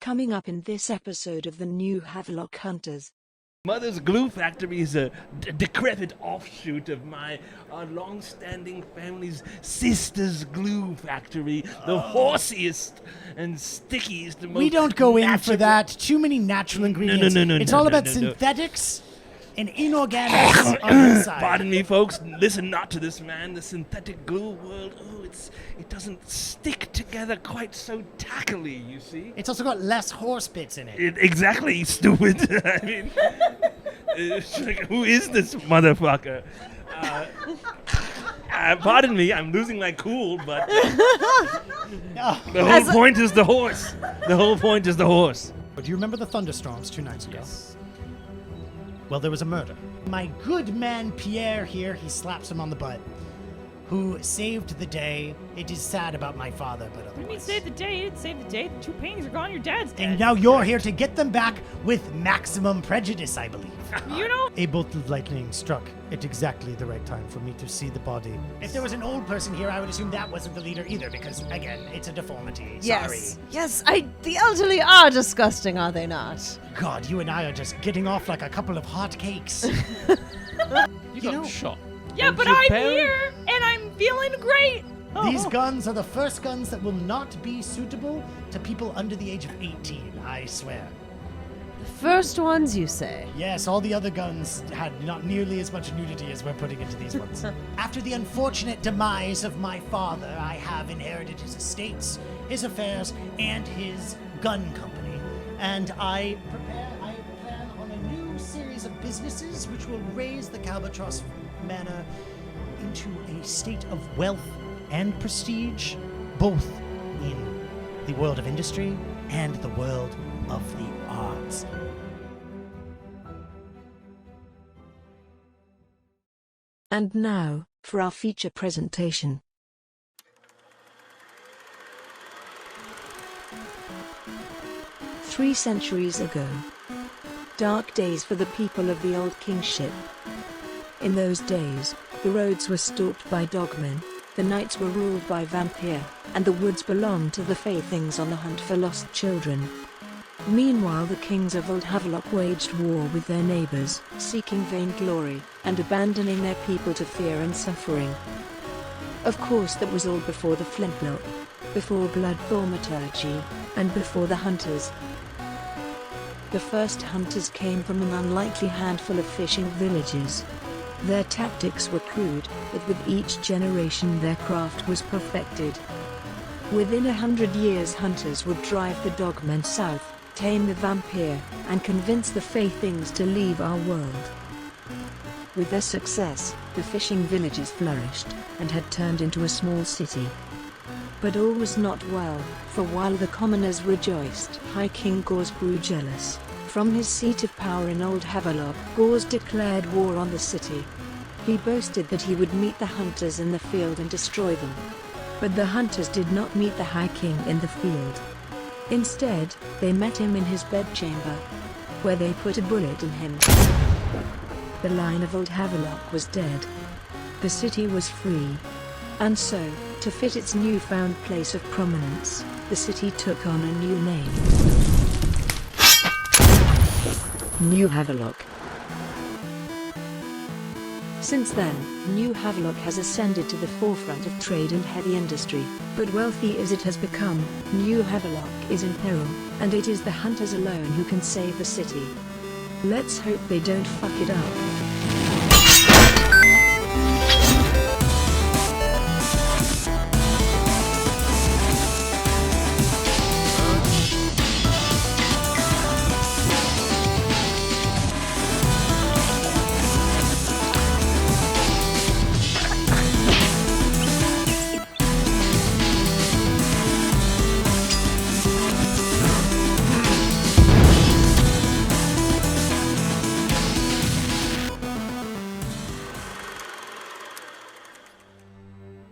Coming up in this episode of the new Haverlock Hunters. Mother's Glue Factory is a decrepit offshoot of my long-standing family's sister's glue factory, the horsiest and stickiest. Most we don't go in for natural- that. Too many natural ingredients. No, it's all about synthetics and inorganics on the side. Pardon me, folks. Listen not to this man. The synthetic glue world, it doesn't stick together quite so tackily, you see. It's also got less horse bits in it. Exactly, stupid. I mean, it's like, who is this motherfucker? Pardon me, I'm losing my cool, but the whole point is the horse. The whole point is the horse. Do you remember the thunderstorms 2 nights ago? Yes. Well, there was a murder. My good man Pierre here, he slaps him on the butt, who saved the day. It is sad about my father, but otherwise. What do you mean save the day? You didn't save the day. The 2 paintings are gone. Your dad's dead. And now you're here to get them back with maximum prejudice, I believe. You know? A bolt of lightning struck at exactly the right time for me to see the body. If there was an old person here, I would assume that wasn't the leader either, because, again, it's a deformity. Sorry. Yes, the elderly are disgusting, are they not? God, you and I are just getting off like a couple of hot cakes. You got shot. Yeah, but I'm here, and I'm feeling great. These guns are the first guns that will not be suitable to people under the age of 18, I swear. The first ones, you say? Yes, all the other guns had not nearly as much nudity as we're putting into these ones. After the unfortunate demise of my father, I have inherited his estates, his affairs, and his gun company. And I plan on a new series of businesses which will raise the Calbatross Manor into a state of wealth and prestige, both in the world of industry and the world of the arts. And now, for our feature presentation. Three centuries ago. Dark days for the people of the old kingship. In those days, the roads were stalked by dogmen, the nights were ruled by vampire, and the woods belonged to the fey things on the hunt for lost children. Meanwhile, the kings of old Haverlock waged war with their neighbors, seeking vainglory, and abandoning their people to fear and suffering. Of course, that was all before the flintlock, before blood thaumaturgy, and before the hunters. The first hunters came from an unlikely handful of fishing villages. Their tactics were crude, but with each generation their craft was perfected. Within 100 years, hunters would drive the dogmen south, tame the vampire, and convince the fey things to leave our world. With their success, the fishing villages flourished, and had turned into a small city. But all was not well, for while the commoners rejoiced, High King Gors grew jealous. From his seat of power in Old Haverlock, Gors declared war on the city. He boasted that he would meet the hunters in the field and destroy them. But the hunters did not meet the High King in the field. Instead, they met him in his bedchamber, where they put a bullet in him. The line of Old Haverlock was dead. The city was free. And so, to fit its newfound place of prominence, the city took on a new name. New Haverlock. Since then, New Haverlock has ascended to the forefront of trade and heavy industry, but wealthy as it has become, New Haverlock is in peril, and it is the hunters alone who can save the city. Let's hope they don't fuck it up.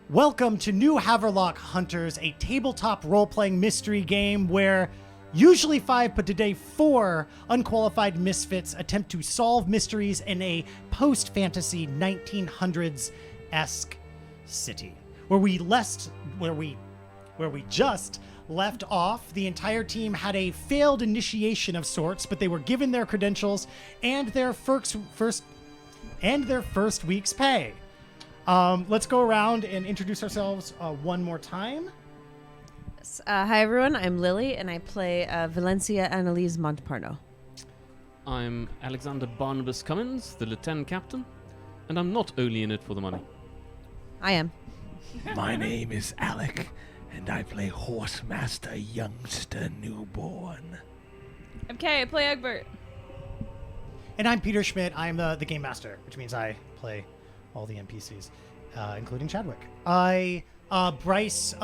Welcome to New Haverlock Hunters, a tabletop role-playing mystery game where usually 5, but today 4 unqualified misfits attempt to solve mysteries in a post-fantasy 1900s-esque city, where we just left off, the entire team had a failed initiation of sorts, but they were given their credentials and their first week's pay. Let's go around and introduce ourselves one more time. Hi, everyone. I'm Lily, and I play Valencia Annalise Montparno. I'm Alexander Barnabas Cummins, the lieutenant captain, and I'm not only in it for the money. I am. My name is Alec, and I play Horsemaster Youngster Newborn. I'm Kay, I play Egbert. And I'm Peter Schmidt. I'm the game master, which means I play all the NPCs, including Chadwick. Bryce,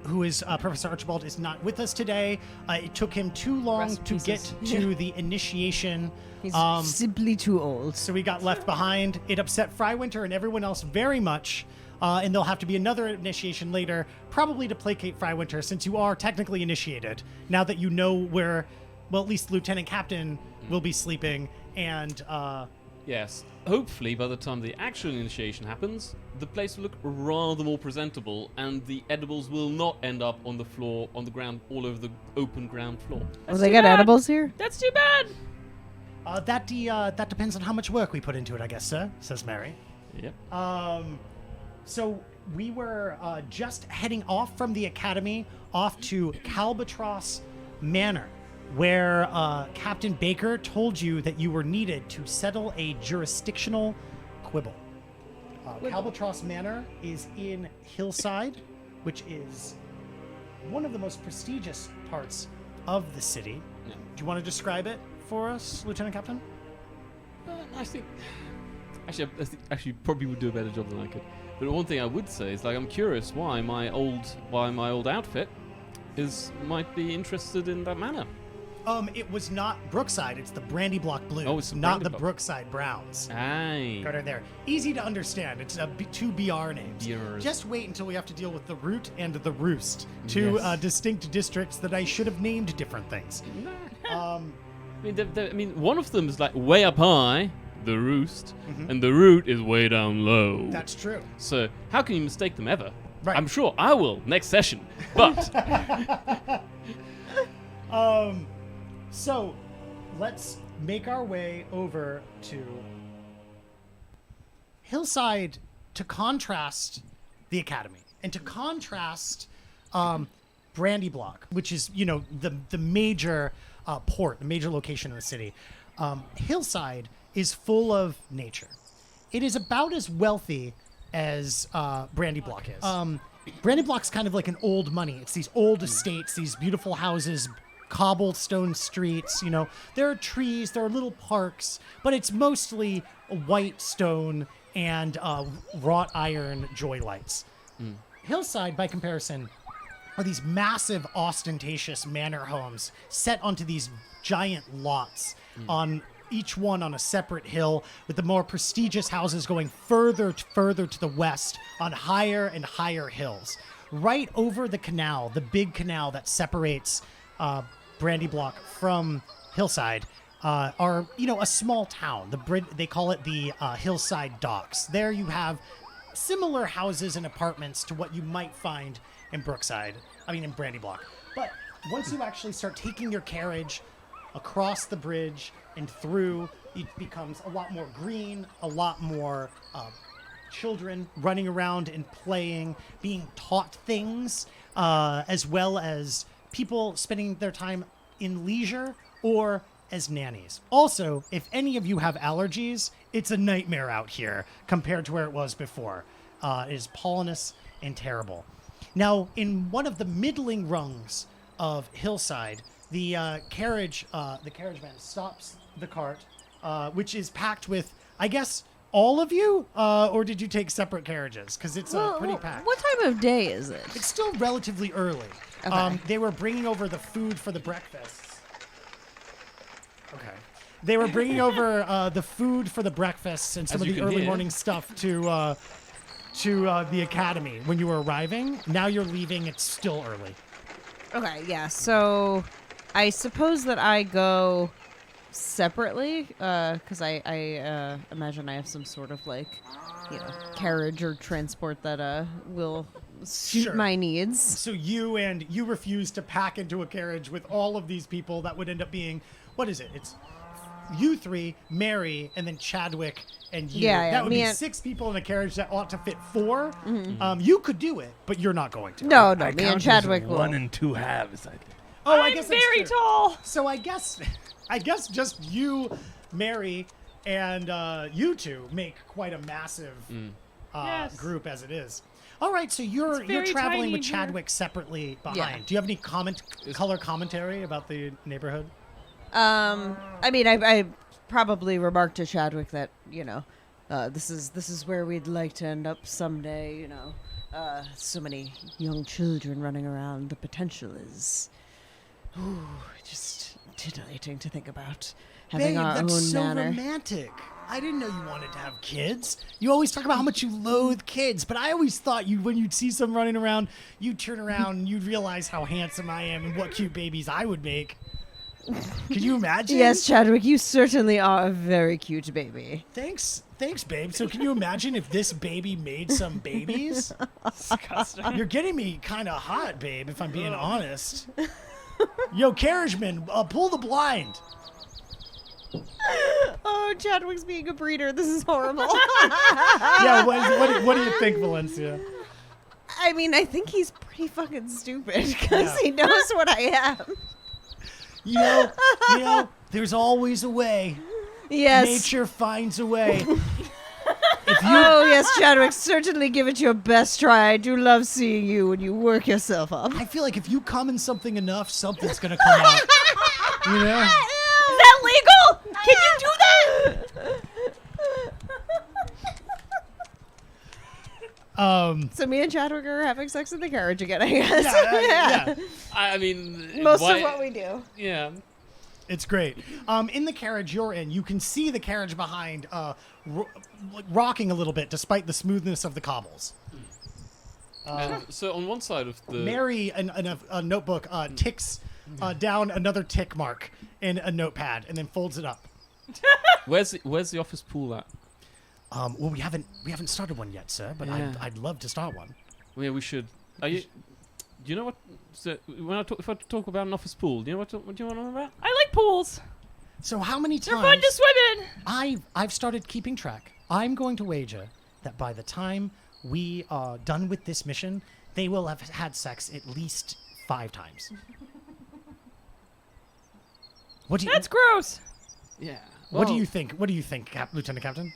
who is Professor Archibald, is not with us today. It took him too long Rest to pieces. get to the initiation. He's simply too old. So we got left behind. It upset Frywinter and everyone else very much. And there'll have to be another initiation later, probably to placate Frywinter, since you are technically initiated. Now that you know where, well, at least Lieutenant Captain will be sleeping, and Yes, hopefully by the time the actual initiation happens, the place will look rather more presentable, and the edibles will not end up on the floor, on the ground, all over the open ground floor. Oh, they got edibles here? That's too bad. that depends on how much work we put into it, I guess, sir, says Mary. Yep. So we were just heading off from the academy, off to Calbatross Manor, where Captain Baker told you that you were needed to settle a jurisdictional quibble. Calbatross Manor is in Hillside, which is one of the most prestigious parts of the city. Yeah. Do you want to describe it for us, Lieutenant Captain? I think actually probably would do a better job than I could. But one thing I would say is, like, I'm curious why my old outfit might be interested in that manor. It was not Brookside. It's the Brandy Block Blues, Oh, it's the not Brandy the Block. Brookside Browns. Aye. Got her there. Easy to understand. It's two BR names. BRs. Just wait until we have to deal with the Root and the Roost, two Yes. distinct districts that I should have named different things. I mean, one of them is like way up high, the roost, and the root is way down low. That's true. So how can you mistake them ever? Right. I'm sure I will next session. But So let's make our way over to Hillside to contrast the Academy and to contrast Brandy Block, which is, the major port, the major location in the city. Hillside is full of nature. It is about as wealthy as Brandy Block is. Brandy Block's kind of like an old money. It's these old estates, these beautiful houses, cobblestone streets. There are trees, there are little parks, but it's mostly white stone and wrought iron joy lights. Hillside, by comparison, are these massive, ostentatious manor homes set onto these giant lots, on each one on a separate hill, with the more prestigious houses going further to the west on higher and higher hills. Right over the canal, the big canal that separates Brandy Block from Hillside, are a small town. They call it the Hillside Docks. There you have similar houses and apartments to what you might find in in Brandy Block. But once you actually start taking your carriage across the bridge and through, it becomes a lot more green, a lot more children running around and playing, being taught things, as well as people spending their time in leisure or as nannies. Also, if any of you have allergies, it's a nightmare out here compared to where it was before. It is pollenous and terrible. Now, in one of the middling rungs of Hillside, the carriageman stops the cart, which is packed with, I guess, all of you, or did you take separate carriages? Because it's pretty packed. What time of day is it? It's still relatively early. Okay. They were bringing over the food for the breakfasts. Okay. They were bringing over the food for the breakfasts and some As of you the can early hear. morning stuff to the academy when you were arriving. Now you're leaving. It's still early. Okay, yeah. So I suppose that I go separately, because I imagine I have some sort of carriage or transport that will suit Sure. my needs. So you refuse to pack into a carriage with all of these people. That would end up being, what is it? It's you three, Mary, and then Chadwick and you. Yeah, that would me be and- 6 people in a carriage that ought to fit 4. You could do it, but you're not going to. No, I me count and as Chadwick will. 1 and 2 halves, I think. Oh, I I'm guess that's very true. tall. So I guess just you, Mary, and you two make quite a massive Yes. group as it is. All right, so you're very traveling tiny with here. Chadwick separately behind. Yeah. Do you have any color commentary about the neighborhood? I mean, I probably remarked to Chadwick that this is where we'd like to end up someday. So many young children running around. The potential is, just titillating to think about having Babe, our that's own so manor. romantic. I didn't know you wanted to have kids. You always talk about how much you loathe kids, but I always thought when you'd see some running around, you'd turn around and you'd realize how handsome I am and what cute babies I would make. Could you imagine? Yes, Chadwick, you certainly are a very cute baby. Thanks, babe. So can you imagine if this baby made some babies? You're getting me kind of hot, babe, if I'm being honest. Yo, carriageman, pull the blind. Oh, Chadwick's being a breeder. This is horrible. Yeah, what do you think, Valencia? I mean, I think he's pretty fucking stupid because Yeah. he knows what I am. You know, there's always a way. Yes. Nature finds a way. Oh, yes, Chadwick, certainly give it your best try. I do love seeing you when you work yourself up. I feel like if you come in something enough, something's gonna come out. You know? Is that legal? Can you do that? So me and Chadwick are having sex in the carriage again, I guess. Yeah. I mean, Most why- of what we do. Yeah. It's great. In the carriage you're in, you can see the carriage behind rocking a little bit despite the smoothness of the cobbles. And so on one side of the Mary, in a notebook, ticks down another tick mark in a notepad and then folds it up. where's the office pool at? Well, we haven't started one yet, sir, but Yeah. I'd love to start one. Well, yeah, we should. Are you? Do you know what? So if I talk about an office pool, do you know what do you want to know about? I like pools. So how many They're times fun to swim in. I've started keeping track. I'm going to wager that by the time we are done with this mission, they will have had sex at least 5 times. What do you That's gross. Yeah. What do you think? What do you think, Lieutenant Captain?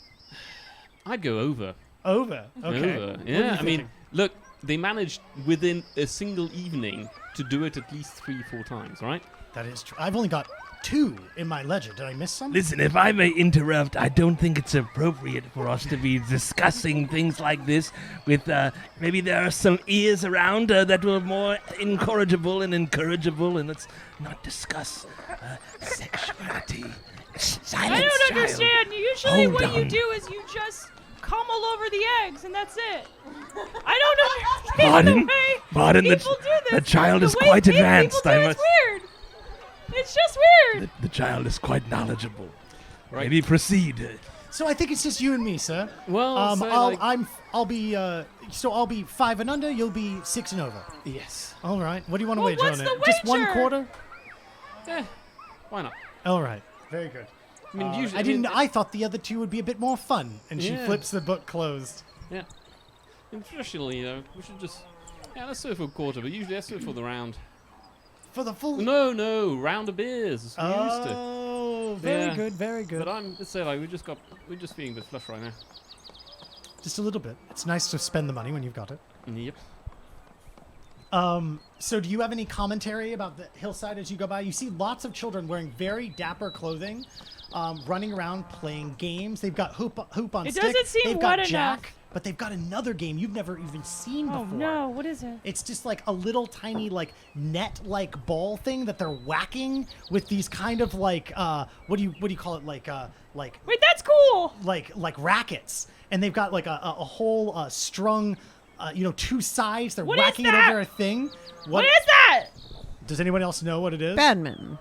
I'd go over. Over. Okay. Over. What are you Yeah. I thinking? mean, look, they managed within a single evening to do it at least 3-4 times, right? That is true. I've only got 2 in my ledger. Did I miss some? Listen, if I may interrupt, I don't think it's appropriate for us to be discussing things like this with, maybe there are some ears around that were more incorrigible and encourageable, and let's not discuss sexuality. Silence, I don't child. understand. Usually Hold what you on. do is you just come all over the eggs and that's it. I don't understand the way Pardon, people do this. the child The is way quite people advanced, do I it's must... weird. It's just weird. The child is quite knowledgeable. Right. Maybe proceed. So I think it's just you and me, sir. Well, so, I'll be 5 and under. You'll be 6 and over. yes. All right. What do you want to Well, wager what's on the it? Just 1 wager? quarter. Yeah. Why not? All right. Very good. I mean, usually I didn't. I thought the other 2 would be a bit more fun. And she Yeah. flips the book closed. Yeah. And traditionally, we should just. Yeah, let's do it for a quarter, but usually let's do it for the round. For the full. No, round of beers. We used to. Oh, very Yeah. good. Very good. But let's say we're just feeling a bit flush right now. Just a little bit. It's nice to spend the money when you've got it. Yep. So do you have any commentary about the hillside as you go by? You see lots of children wearing very dapper clothing, running around playing games. They've got hoop on It stick. doesn't seem They've got wet Jack, enough. but they've got another game you've never even seen Oh before. no, what is it? It's just like a little tiny like net-like ball thing that they're whacking with these kind of like what do you call it like Wait, that's cool. like rackets, and they've got like a whole strung 2 sides. They're What is whacking it that? over a thing. What is that? Does anyone else know what it is? Badminton.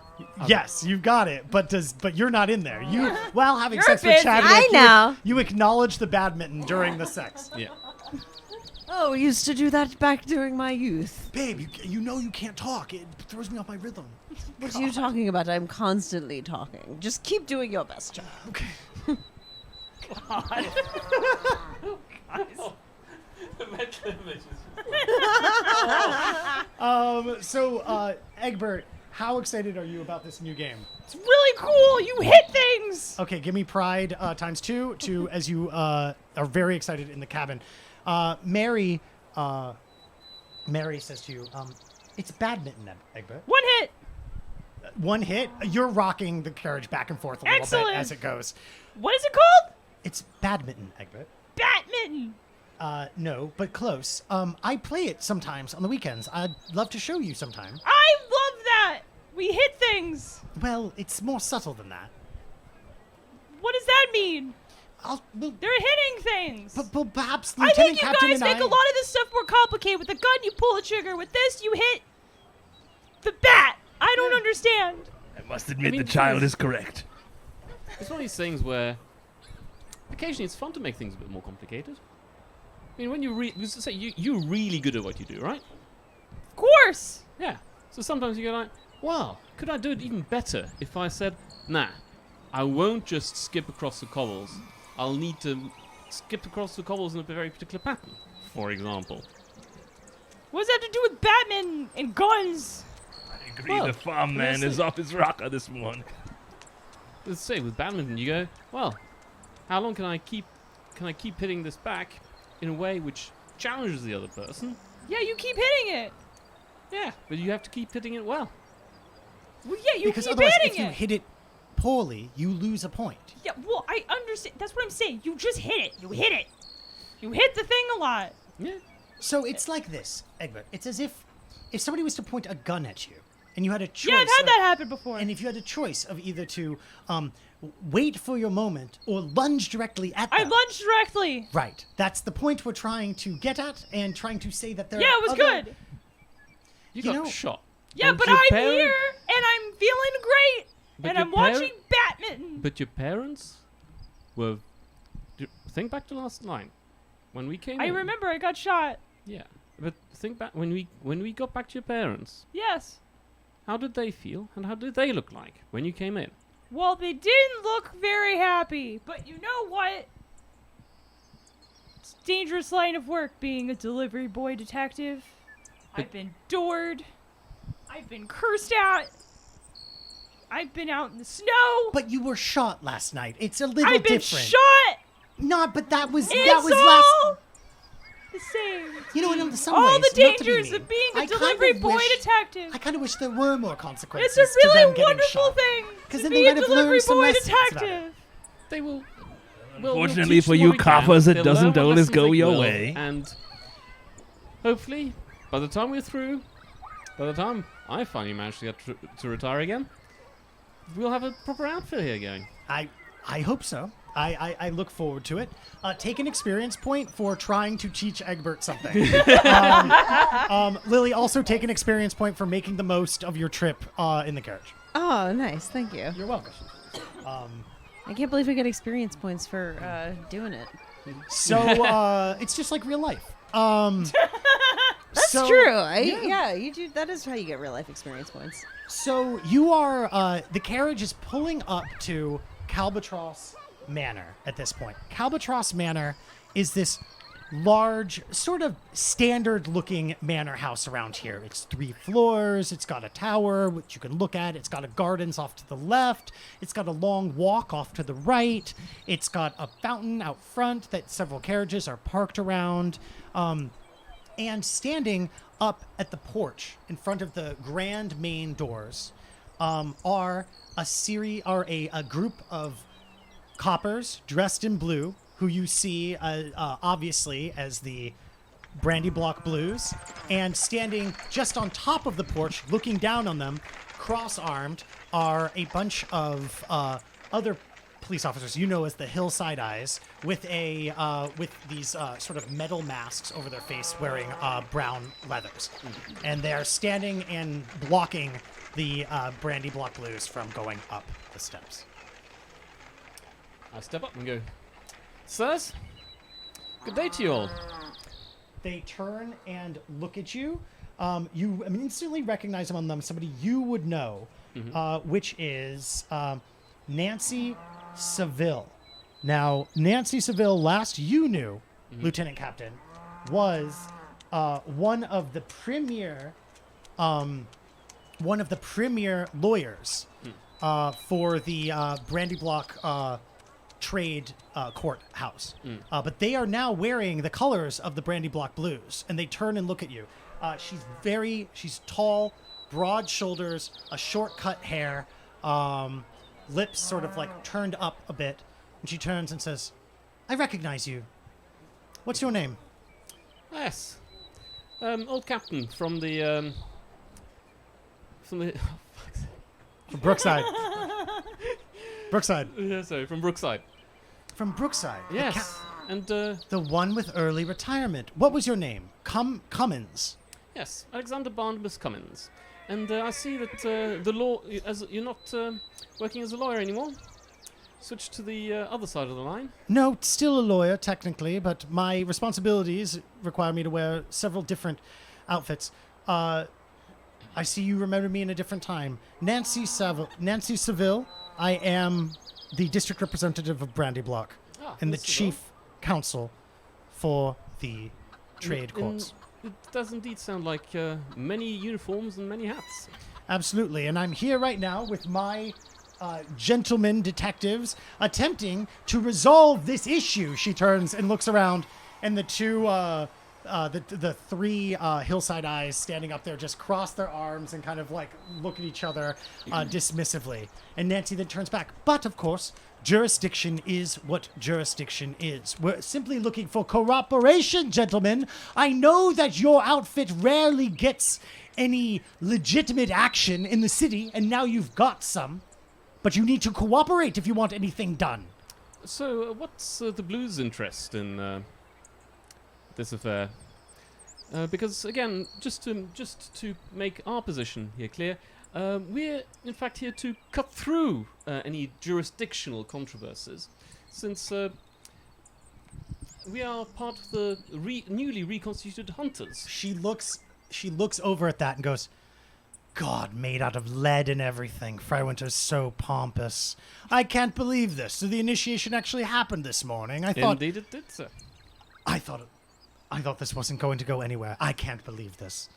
Yes, you've got it, but you're not in there. You while having You're sex with busy. Chadwick, I know. you acknowledge the badminton during the sex. Yeah. Oh, we used to do that back during my youth. Babe, you know you can't talk. It throws me off my rhythm. What are you talking about? I'm constantly talking. Just keep doing your best job. Okay. Egbert, how excited are you about this new game? It's really cool. You hit things. Okay, give me pride ×2 to as you are very excited in the cabin. Mary says to you, it's badminton, Egbert. One hit. One hit. You're rocking the carriage back and forth a little Excellent. bit as it goes. What is it called? It's badminton, Egbert. Badminton. No, but close. I play it sometimes on the weekends. I'd love to show you sometime. I love that. We hit things. Well, it's more subtle than that. What does that mean? Well, They're hitting things. but perhaps I Lieutenant think you Captain guys and make a lot of this stuff more complicated. With the gun, you pull the trigger. With this, you hit the bat. I don't understand. I must admit, mean, the child is correct. It's one of these things where occasionally it's fun to make things a bit more complicated. I mean, when you're really good at what you do, right? Of course. Yeah. So sometimes you go like, wow, could I do it even better if I said, nah, I won't just skip across the cobbles. I'll need to skip across the cobbles in a very particular pattern, for example. What does that have to do with Batman and guns? I agree, Well, the farm man yes, is off his rocker this morning. Let's say with badminton, you go, well, how long can I keep hitting this back in a way which challenges the other person? Yeah, you keep hitting it. Yeah, but you have to keep hitting it well. Well, yeah, you because keep otherwise, hitting if you it. hit it poorly, you lose a point. Yeah, well, I understand. That's what I'm saying. You just hit it. You hit it. You hit the thing a lot. Yeah. So it's like this, Egbert. It's as if somebody was to point a gun at you, and you had a choice. Yeah, I've had of- that happen before. And if you had a choice of either to wait for your moment or lunge directly at them. I lunged directly. Right. That's the point we're trying to get at, and trying to say that there Yeah, are it was other- good. You You got know- shot. Yeah, And but your I'm parent- here and I'm feeling great. But And your I'm watching parent- badminton. But your parents were. Think back to last night when we came. I in. remember I got shot. Yeah, but think back when we got back to your parents. Yes. How did they feel, and how did they look like when you came in? Well, they didn't look very happy. But you know what? It's a dangerous line of work being a delivery boy detective. But- I've been doored. I've been cursed at. I've been out in the snow. But you were shot last night. It's a little I've been different. shot. Not, but that was It's last. all the same. You know, in some All ways, the not to be dangers mean, of being a I kind delivery of boy wish- detective. I kind of wish there were more consequences. It's a to them really getting wonderful shot. thing 'Cause to then be they a might have delivery learned some boy lessons about it. detective. They will. Well, Unfortunately we'll for teach you them what we can. coppers, it They'll doesn't learn what always lessons go they your will, way. And hopefully, by the time we're through, by the time I finally manage to get to retire again, we'll have a proper outfit here going. I hope so. I look forward to it. Take an experience point for trying to teach Egbert something. Lily, also take an experience point for making the most of your trip in the carriage. Oh, nice. Thank you. You're welcome. I can't believe I get experience points for doing it. So it's just like real life. That's true. Yeah, you do. That is how you get real life experience points. So you are, the carriage is pulling up to Calbatross Manor at this point. Calbatross Manor is this large, sort of standard-looking manor house around here. It's 3 floors. It's got a tower, which you can look at. It's got gardens off to the left. It's got a long walk off to the right. It's got a fountain out front that several carriages are parked around. And standing up at the porch in front of the grand main doors are a group of coppers dressed in blue, who you see obviously as the Brandy Block Blues, and standing just on top of the porch, looking down on them, cross-armed, are a bunch of other police officers you know as the Hillside Eyes, with these sort of metal masks over their face, wearing brown leathers, and they're standing and blocking the Brandy Block Blues from going up the steps. I step up and go, sirs, good day to you all. They turn and look at you. You instantly recognize among them somebody you would know, which is Nancy Seville. Now, Nancy Seville, last you knew, Lieutenant Captain, was one of the premier lawyers for the Brandy Block trade courthouse. But they are now wearing the colors of the Brandy Block Blues, and they turn and look at you. She's tall, broad shoulders, a short cut hair, lips sort of like turned up a bit, and she turns and says, "I recognize you. What's your name?" Yes. Old captain from the From Brookside. Brookside. yeah, sorry, from Brookside. From Brookside. Yes. And The one with early retirement. What was your name? Cummins. yes, Alexander Barnabas Cummins. And I see that the law, as you're not working as a lawyer anymore. Switch to the other side of the line. No, still a lawyer, technically, but my responsibilities require me to wear several different outfits. I see you remember me in a different time. Nancy Seville. I am the district representative of Brandy Block and the Mr. chief counsel for the trade courts. It does indeed sound like many uniforms and many hats. Absolutely, and I'm here right now with my gentlemen detectives attempting to resolve this issue. She turns and looks around, and the two, the three hillside eyes standing up there just cross their arms and kind of like look at each other dismissively. And Nancy then turns back. But of course, jurisdiction is what jurisdiction is. We're simply looking for cooperation, gentlemen. I know that your outfit rarely gets any legitimate action in the city, and now you've got some. But you need to cooperate if you want anything done. So, what's the Blues' interest in this affair? Because again, just to make our position here clear, we're in fact here to cut through any jurisdictional controversies, since we are part of the newly reconstituted Hunters. She looks over at that and goes, "God, made out of lead and everything. Frywinter's so pompous. I can't believe this. So the initiation actually happened this morning. Indeed it did, sir. I thought this wasn't going to go anywhere. I can't believe this.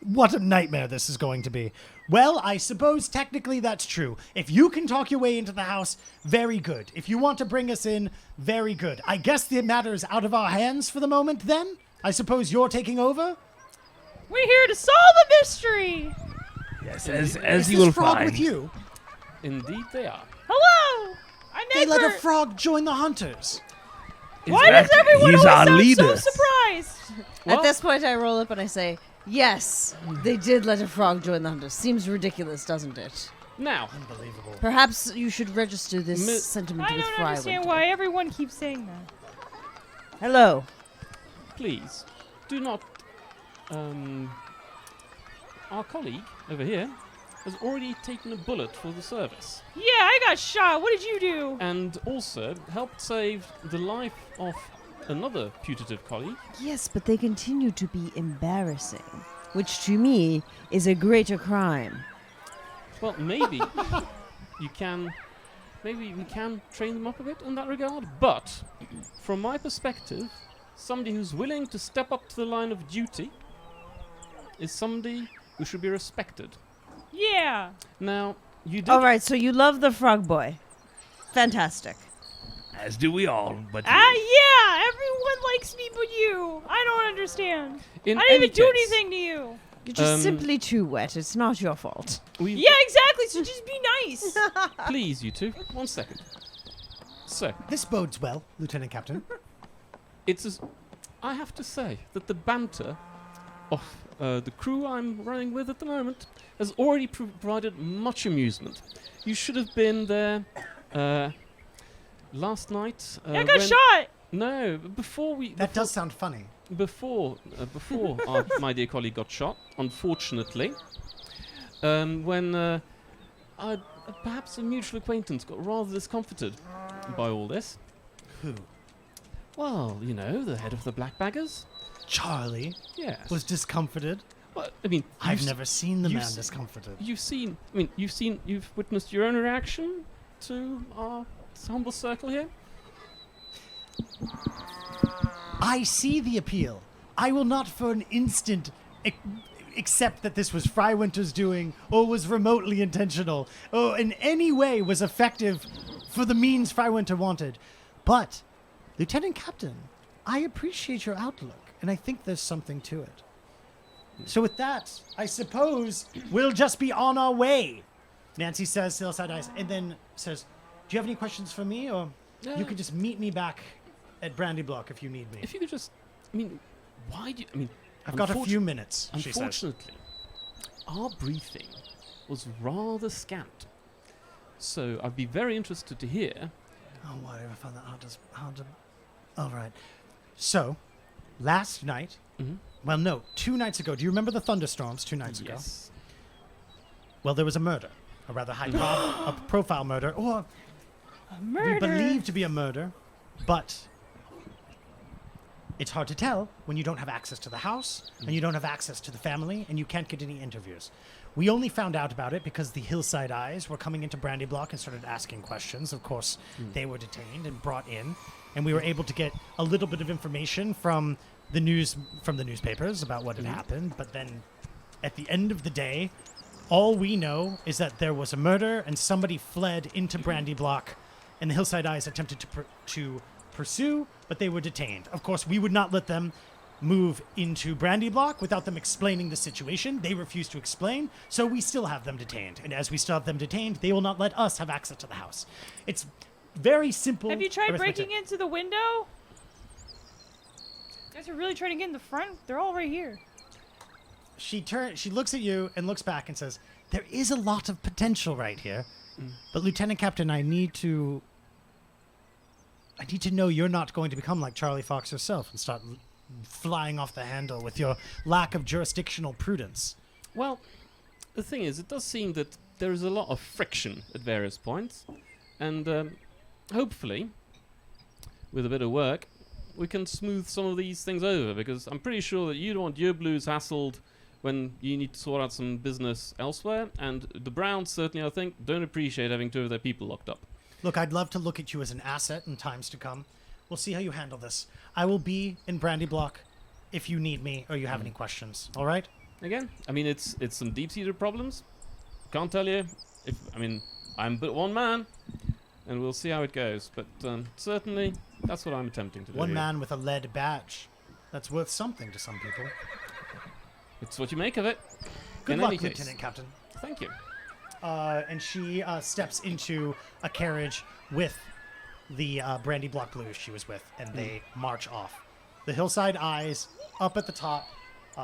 What a nightmare this is going to be. Well, I suppose technically that's true. If you can talk your way into the house, very good. If you want to bring us in, very good. I guess the matter is out of our hands for the moment then? I suppose you're taking over? We're here to solve a mystery. Yes, Is as you this will frog find. with you? Indeed they are. Hello. I'm They let a Egbert. frog join the hunters. Why does everyone He's our always sound leader. so surprised? Well- At this point, I roll up and I say, "Yes, they did let a frog join the hunters. Seems ridiculous, doesn't it? Now, Unbelievable. Perhaps you should register this Mi- sentiment I with don't understand Frywinter." why everyone keeps saying that. Hello. please, do not... our colleague over here has already taken a bullet for the service. Yeah, I got shot. What did you do? And also helped save the life of another putative colleague. Yes, but they continue to be embarrassing, which to me is a greater crime. Well, maybe we can train them up a bit in that regard. But from my perspective, somebody who's willing to step up to the line of duty is somebody who should be respected. Yeah. Now, you did. All right, so you love the frog boy. Fantastic. As do we all, but Yeah, everyone likes me but you. I don't understand. In I didn't any even do case, anything to you. You're just simply too wet. It's not your fault. we- Yeah, exactly. So just be nice. Please, you two, 1 second. So, This bodes well, Lieutenant Captain. I have to say that the banter of the crew I'm running with at the moment has already provided much amusement. You should have been there last night. I got shot. No, before we. That does sound funny. Before my dear colleague got shot, unfortunately, when perhaps a mutual acquaintance got rather discomforted by all this. Who? Well, you know, the head of the Black Baggers. Charlie Yes. was discomforted. Well, I mean, I've never seen the you've man s- discomforted. You've witnessed your own reaction to our humble circle here. I see the appeal. I will not for an instant accept that this was Frywinter's doing or was remotely intentional or in any way was effective for the means Frywinter wanted. But, Lieutenant Captain, I appreciate your outlook, and I think there's something to it. So with that, I suppose we'll just be on our way, Nancy says, still side eyes, and then says, do you have any questions for me, or you can just meet me back at Brandy Block if you need me. If you could just, I mean, why do you, I mean, I've got a few minutes, she says. Unfortunately, our briefing was rather scant. So I'd be very interested to hear. Oh, whatever, I found that hard to... All right. So, last night, well, no, 2 nights ago, do you remember the thunderstorms 2 nights ago? Yes. Well, there was a murder, a rather high profile murder, or A we murder. believe to be a murder, but it's hard to tell when you don't have access to the house, and you don't have access to the family, and you can't get any interviews. We only found out about it because the Hillside Eyes were coming into Brandy Block and started asking questions. Of course, they were detained and brought in, and we were able to get a little bit of information from the newspapers about what had happened. But then, at the end of the day, all we know is that there was a murder and somebody fled into Brandy Block, and the Hillside Eyes attempted to pursue, but they were detained. Of course, we would not let them move into Brandy Block without them explaining the situation. They refused to explain, so we still have them detained. And as we still have them detained, they will not let us have access to the house. It's very simple. Have you tried arithmetic. breaking into the window? You guys are really trying to get in the front? They're all right here. She looks at you and looks back and says, there is a lot of potential right here. But Lieutenant Captain, I need to know you're not going to become like Charlie Fox yourself and start flying off the handle with your lack of jurisdictional prudence. Well, the thing is, it does seem that there is a lot of friction at various points, and hopefully, with a bit of work, we can smooth some of these things over, because I'm pretty sure that you don't want your blues hassled when you need to sort out some business elsewhere, and the Browns certainly, I think, don't appreciate having 2 of their people locked up. Look, I'd love to look at you as an asset in times to come. We'll see how you handle this. I will be in Brandy Block if you need me or you have any questions. All right? Again, I mean, it's some deep-seated problems. Can't tell you. I'm but one man, and we'll see how it goes. But certainly, that's what I'm attempting to do. One here. man with a lead badge. That's worth something to some people. It's what you make of it. Good In luck, any case. Lieutenant Captain. Thank you. And she steps into a carriage with the Brandy Block Blues she was with, and they march off. The Hillside Eyes, up at the top,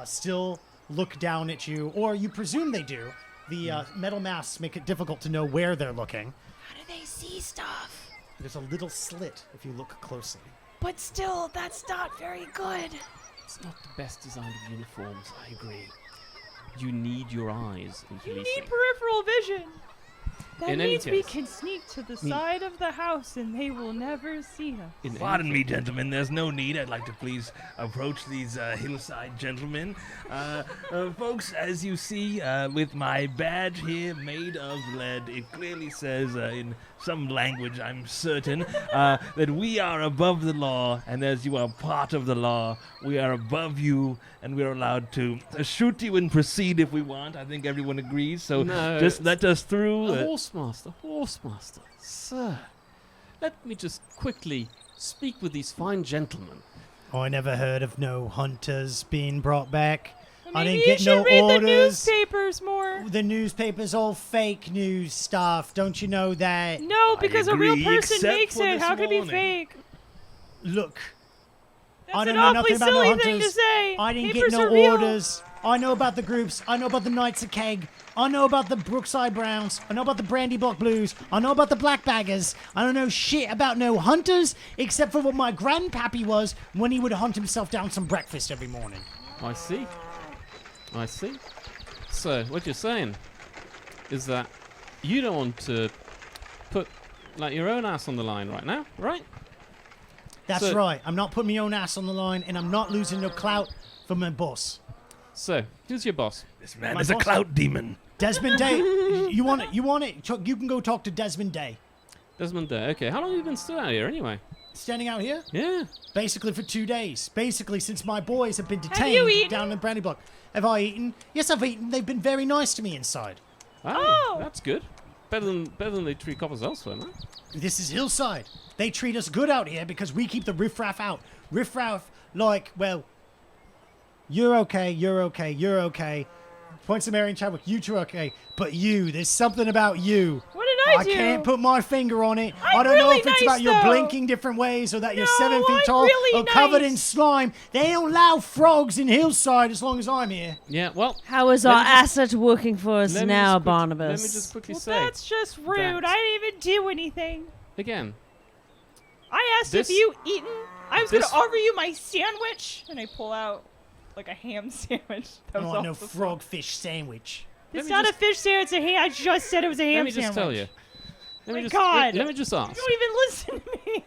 still look down at you, or you presume they do. The metal masks make it difficult to know where they're looking. How do they see stuff? There's a little slit if you look closely. But still, that's not very good. It's not the best design of uniforms, I agree. You need your eyes in You policing. need peripheral vision. That In any means we case. can sneak to the mean- side of the house and they will never see us. In Pardon any me, case- gentlemen. There's no need. I'd like to please approach these hillside gentlemen. Folks, as you see, with my badge here made of lead, it clearly says in some language, I'm certain, that we are above the law, and as you are part of the law, we are above you, and we're allowed to shoot you and proceed if we want. I think everyone agrees, so No, just let us through. Horsemaster, sir. Let me just quickly speak with these fine gentlemen. Oh, I never heard of no hunters being brought back. I Maybe didn't you get should no read the orders. newspapers more. The newspaper's all fake news stuff. Don't you know that? No, because a real agree, person except makes for it. this How could it be morning. fake? Look, That's I don't an know awfully nothing about no silly hunters. thing to say. I didn't Papers get no are real. orders. I know about the groups. I know about the Knights of Keg. I know about the Brookside Browns. I know about the Brandy Block Blues. I know about the Black Baggers. I don't know shit about no hunters, except for what my grandpappy was when he would hunt himself down some breakfast every morning. I see. So, what you're saying is that you don't want to put, like, your own ass on the line right now, right? That's So- right. I'm not putting my own ass on the line, and I'm not losing no clout for my boss. So, who's your boss? This man My is a boss- clout demon. Desmond Day. You want it? You want it? You can go talk to Desmond Day. Desmond Day. Okay, how long have you been still out here anyway? Standing out here, Yeah. basically for 2 days. Basically, since my boys have been you detained eaten? down in Brandy Block. Have I eaten? Yes, I've eaten. They've been very nice to me inside. Oh, Oh. that's good. Better than they treat coppers elsewhere, man. This is Hillside. They treat us good out here because we keep the riffraff out. Riffraff, like, well, you're okay, you're okay, you're okay. Points to Mary and Chadwick, you two are okay. But you, there's something about you. What did I do? can't put my finger on it. I'm I don't know really if it's nice, about your though. blinking different ways or that you're No, 7 feet I'm tall really or covered in nice. slime. They don't allow frogs in Hillside as long as I'm here. Yeah, well, How is Let our me just- asset working for us let me now, just quick- Barnabas? Let me just quickly Well, say that's just rude. that- I didn't even do anything. again. I asked This- if you eaten. I was this- gonna offer you my sandwich, and I pull out like a ham sandwich. I That was want no also- frogfish sandwich. It's me not just- a fish sandwich. It's a ham. I just said it was a ham Let me sandwich. just tell you. Let me My just God. let me just ask. You don't even listen to me.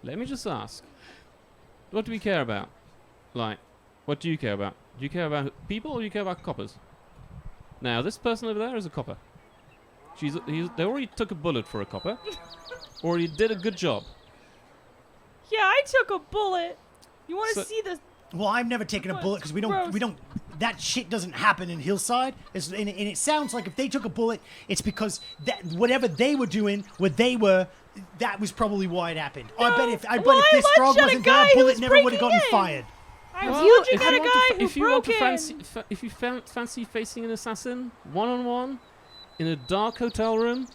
Let me just ask. What do we care about? Like, what do you care about? Do you care about people or do you care about coppers? Now, this person over there is a copper. They already took a bullet for a copper. Already did a good job. Yeah, I took a bullet. You want to So- see the? Well, I've never taken a What? bullet because we Gross. don't. That shit doesn't happen in Hillside. And it sounds like if they took a bullet, it's because that whatever they were doing, that was probably why it happened. I bet if Well, if I this frog lunch at a wasn't there, guy a who bullet was never would have breaking gotten in. fired. I Well, told you if got you a want guy to, who if you want broke to in. if you fancy facing an assassin one-on-one in a dark hotel room,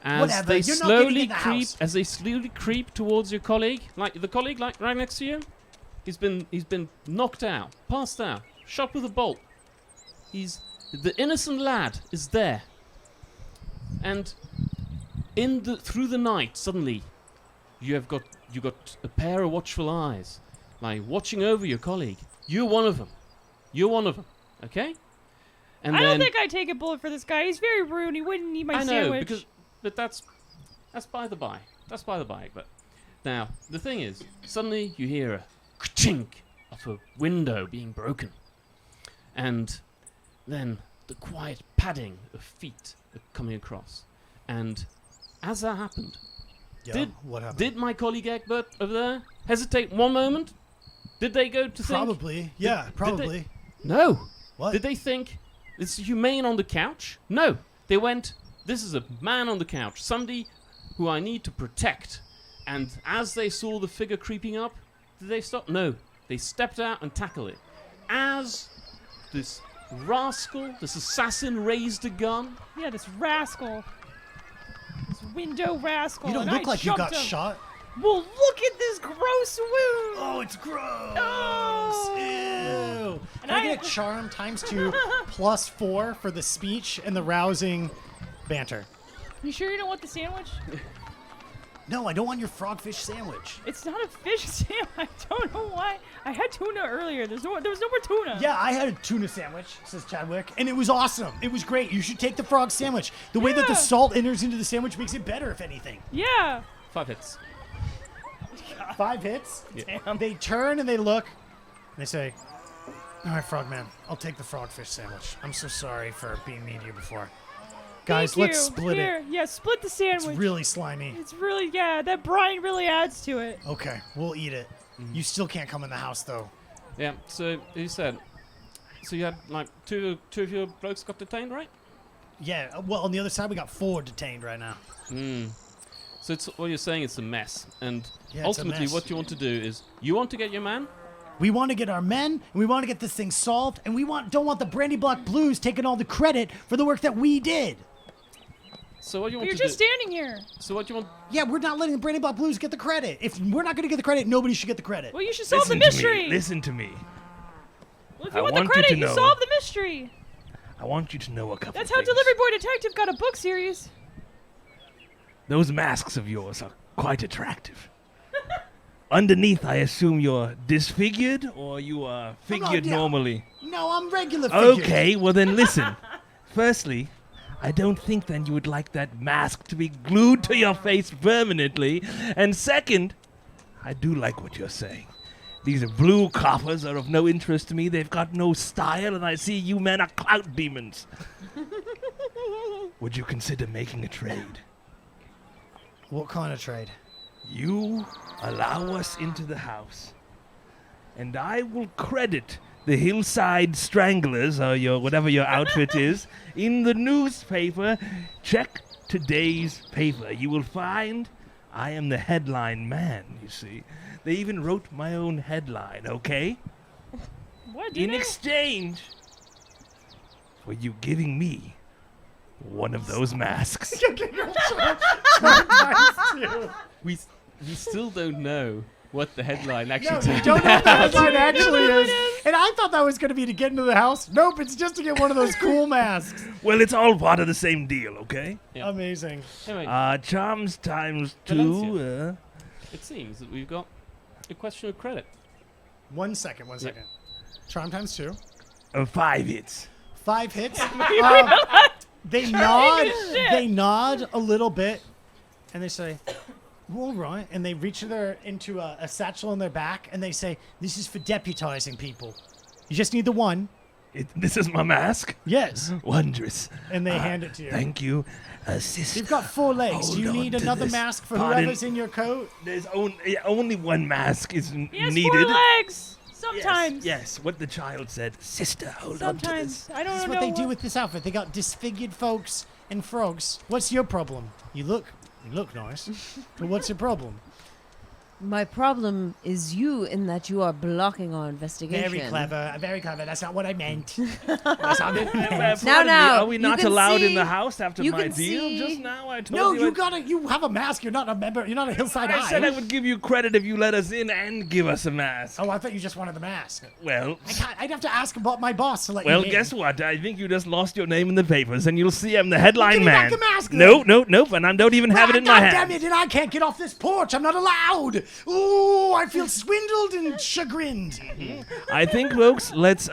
as Whatever, they you're not getting slowly in the creep, house. as they slowly creep towards your colleague, like the colleague, like right next to you, he's been knocked out, passed out, shot with a bolt. The innocent lad is there, and through the night, suddenly, you got a pair of watchful eyes, like watching over your colleague. You're one of them. Okay? And I then don't think I'd take a bullet for this guy. He's very rude. He wouldn't eat my I know sandwich. but that's by the by. That's by the by. But now the thing is, suddenly you hear a chink of a window being broken, and then the quiet padding of feet are coming across. And as that happened, What happened? did my colleague Egbert over there hesitate one moment? Did they go to think? Probably. Yeah, did probably. No. What? Did they think it's humane on the couch? No. They went, this is a man on the couch, somebody who I need to protect. And as they saw the figure creeping up, did they stop? No. They stepped out and tackled it. As this rascal, this assassin raised a gun, Yeah, this rascal. This window rascal. You don't and look I like you jumped got him. shot. Well, look at this gross wound. Oh, it's gross. Oh. Ew. Can And I I- get a charm ×2 +4 for the speech and the rousing banter? You sure you don't want the sandwich? No, I don't want your frogfish sandwich. It's not a fish sandwich. I don't know why. I had tuna earlier. There was no more tuna. Yeah, I had a tuna sandwich, says Chadwick, and it was awesome. It was great. You should take the frog sandwich. The way that the Yeah. salt enters into the sandwich makes it better, if anything. Yeah. 5 hits. 5 hits. Damn. They turn and they look. And they say, "All right, Frogman, I'll take the frogfish sandwich. I'm so sorry for being mean to you before. Guys, Thank let's you. split Here. it. Yeah, split the It's sandwich. really slimy. It's really, yeah, that brine really adds to it. Okay, we'll eat it. You still can't come in the house, though. Yeah, so you said, so you had like two of your blokes got detained, right? Yeah, well, on the other side, we got 4 detained right now. So it's, what you're saying is a mess, and Yeah, it's a ultimately mess. what you want to do is you want to get your man. We want to get our men, and we want to get this thing solved, and we don't want the Brandy Block Blues taking all the credit for the work that we did. So what you But want you're to just do? standing here. So what you want? Yeah, we're not letting the Brandy Block Blues get the credit. If we're not going to get the credit, nobody should get the credit. Well, you should solve the Listen to mystery. me. Listen to me. Well, if I you want the want you credit, to you know- solve the mystery. I want you to know a couple That's things. how Delivery Boy Detective got a book series. Those masks of yours are quite attractive. Underneath, I assume you're disfigured or you are figured yeah. normally. No, I'm regular figured. Okay, well then listen. Firstly, I don't think then you would like that mask to be glued to your face permanently. And second, I do like what you're saying. These blue coppers are of no interest to me. They've got no style, and I see you men are clout demons. Would you consider making a trade? What kind of trade? You allow us into the house, and I will credit the Hillside Stranglers, or whatever your outfit is, in the newspaper. Check today's paper. You will find I am the headline man, you see. They even wrote my own headline, okay? What? In exchange for you giving me one of those masks. We still don't know what the headline actually No, turned you don't know what the headline actually know what is. it is. And I thought that was going to be to get into the house. Nope, it's just to get one of those cool masks. Well, it's all part of the same deal, okay? Yeah. Amazing. Anyway, Charms times Valencia. 2. it seems that we've got a question of credit. 1 second. Charm times 2. 5 hits. 5 hits. They nod a little bit, and they say, all right. And they reach into a satchel in their back, and they say, this is for deputizing people. You just need the one. This is my mask? Yes. Wondrous. And they hand it to you. Thank you, sister. You've got 4 legs. Do you Hold need on to another this. mask for Pardon? whoever's in your coat? There's only one mask is He has needed. 4 legs. Sometimes. Yes, what the child said. Sister, hold on to Sometimes. this. I don't This is know what they do with this outfit. They got disfigured folks and frogs. What's your problem? You look nice. But what's your problem? My problem is you in that you are blocking our investigation. Very clever. Very clever. That's not what I meant. That's not what I meant. Pardon me, now, are we you not can allowed in see- the house after you my can deal see- just now? I told No, you. you have a mask. You're not a member. You're not a Hillside I said I Eye. would give you credit if you let us in and give us a mask. Oh, I thought you just wanted the mask. Well, I'd have to ask about my boss to let well, you in. guess what? I think you just lost your name in the papers, and you'll see I'm the headline Give me man. back the mask, No, then. nope, and I don't even have it in my God hand. damn it, and I can't get off this porch. I'm not allowed. Ooh, I feel swindled and chagrined. I think, folks, let's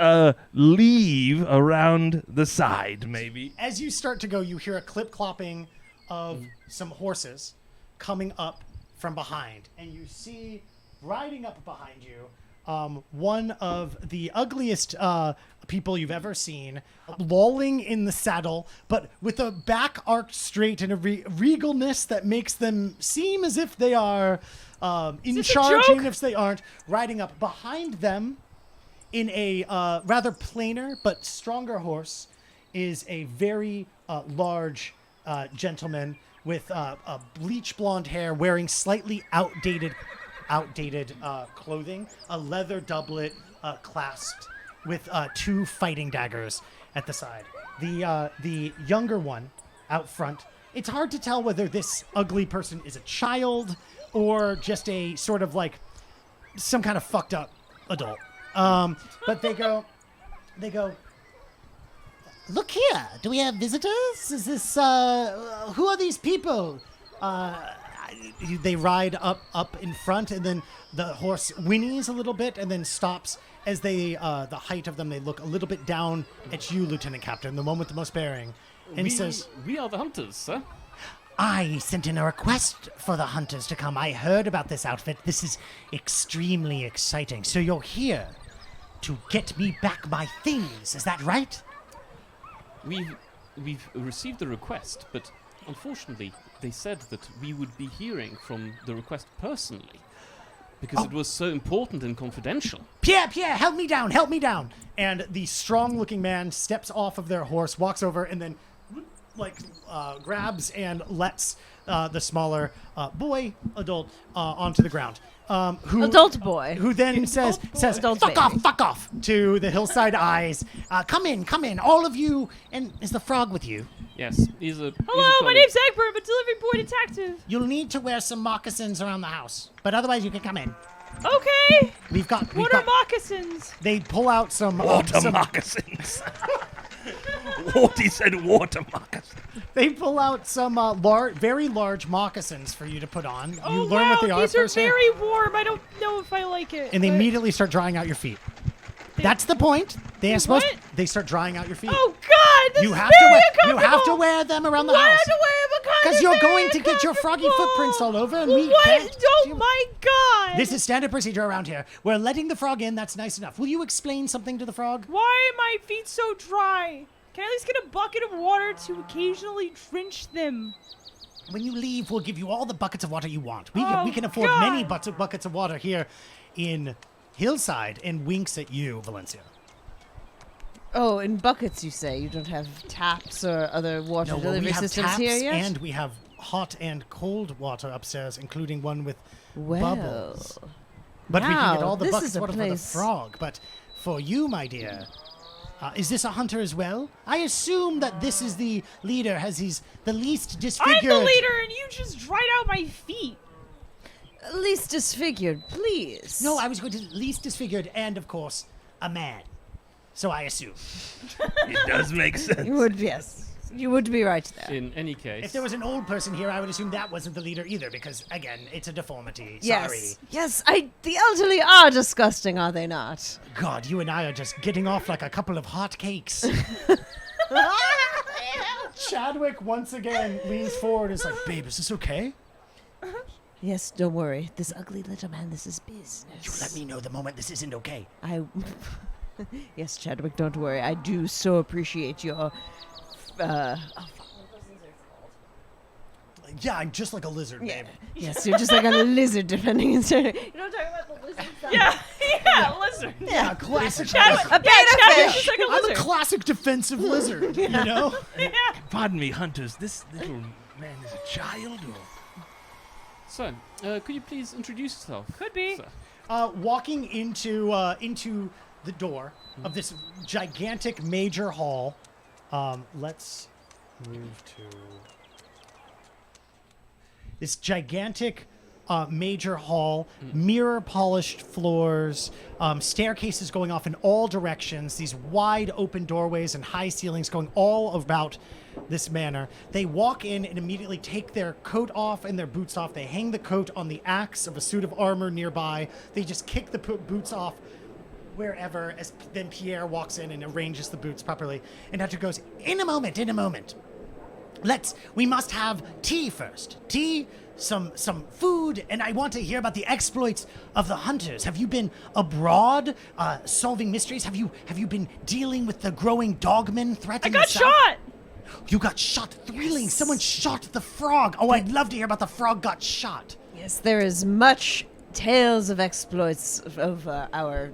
leave around the side, maybe. As you start to go, you hear a clip-clopping of some horses coming up from behind. And you see, riding up behind you, one of the ugliest people you've ever seen, lolling in the saddle, but with a back arched straight and a regalness that makes them seem as if they are in this a charge, joke? even if they aren't. Riding up behind them in a rather plainer but stronger horse is a very large gentleman with bleach blonde hair, wearing slightly outdated clothing, a leather doublet clasped with 2 fighting daggers at the side. The younger one out front, it's hard to tell whether this ugly person is a child or just a sort of like some kind of fucked up adult. But they go, look here, do we have visitors? Is this, who are these people? They ride up in front, and then the horse whinnies a little bit and then stops as the height of them, they look a little bit down at you, Lieutenant Captain, the one with the most bearing, and says, we are the hunters, sir. I sent in a request for the hunters to come. I heard about this outfit. This is extremely exciting. So you're here to get me back my things. Is that right? We've received the request, but unfortunately, they said that we would be hearing from the request personally because it was so important and confidential. Pierre, help me down. And the strong-looking man steps off of their horse, walks over, and then grabs and lets the smaller adult onto the ground. Adult boy. Who then says, Adult fuck baby. off, to the Hillside Eyes. Come in, all of you. And is the frog with you? Yes, he's a. Hello, my name's Egbert. I'm a delivery boy detective. You'll need to wear some moccasins around the house, but otherwise you can come in. Okay. We've got. What are moccasins? They pull out some Water moccasins. He said water moccasins. They pull out some very large moccasins for you to put on. You Oh, learn wow, what they are these are first, very warm. I don't know if I like it. and they but- immediately start drying out your feet. That's the point. They are supposed. what? They start drying out your feet. Oh, God! This You is have to very wear. You uncomfortable. have to wear them around the Why house. have to wear them? Because you're going to get your froggy footprints all over, and we What? can't. Oh my God! This is standard procedure around here. We're letting the frog in. That's nice enough. Will you explain something to the frog? Why are my feet so dry? Can I at least get a bucket of water to occasionally drench them? When you leave, we'll give you all the buckets of water you want. We Oh, can afford God. many buckets of water here in Hillside, and winks at you, Valencia. Oh, in buckets, you say? You don't have taps or other water Well, delivery we have systems taps here yet? and we have hot and cold water upstairs, including one with well, bubbles. But we can get now, all the this buckets is a of water for the place- frog. But for you, my dear, is this a hunter as well? I assume that this is the leader, as he's the least disfigured. I'm the leader, and you just dried out my feet. least disfigured, please. No, I was going to least disfigured and, of course, a man. So I assume. It does make sense. You would, yes. You would be right there. In any case, If there was an old person here, I would assume that wasn't the leader either, because, again, it's a deformity. Yes. Sorry. Yes, the elderly are disgusting, are they not? God, you and I are just getting off like a couple of hot cakes. Chadwick once again leans forward and is like, babe, is this okay? Yes, don't worry. This ugly little man, this is business. You let me know the moment this isn't okay. I. Yes, Chadwick, don't worry. I do so appreciate your. Yeah, I'm just like a lizard, babe. Yes, you're just like a lizard defending his. You know, talking about the lizard stuff. Yeah, lizard. Yeah, classic. Chadwick, A beta Chadwick's fish. just like a I'm a lizard. classic defensive lizard, you know? Pardon me, hunters. This little man is a child, or so could you please introduce yourself? Could be. sir? Walking into the door of this gigantic major hall. Let's move to this gigantic major hall, mirror polished floors, staircases going off in all directions, these wide open doorways and high ceilings going all about this manor. They walk in and immediately take their coat off and their boots off. They hang the coat on the axe of a suit of armor nearby. They just kick the boots off wherever, as then Pierre walks in and arranges the boots properly. And Hector goes, in a moment. We must have tea first. Tea, some food, and I want to hear about the exploits of the hunters. Have you been abroad, solving mysteries? Have you been dealing with the growing dogmen I threatening got the south? shot. You got shot. Thrilling. Yes. Someone shot the frog. Oh, I'd love to hear about the frog got shot. Yes, there is much tales of exploits of our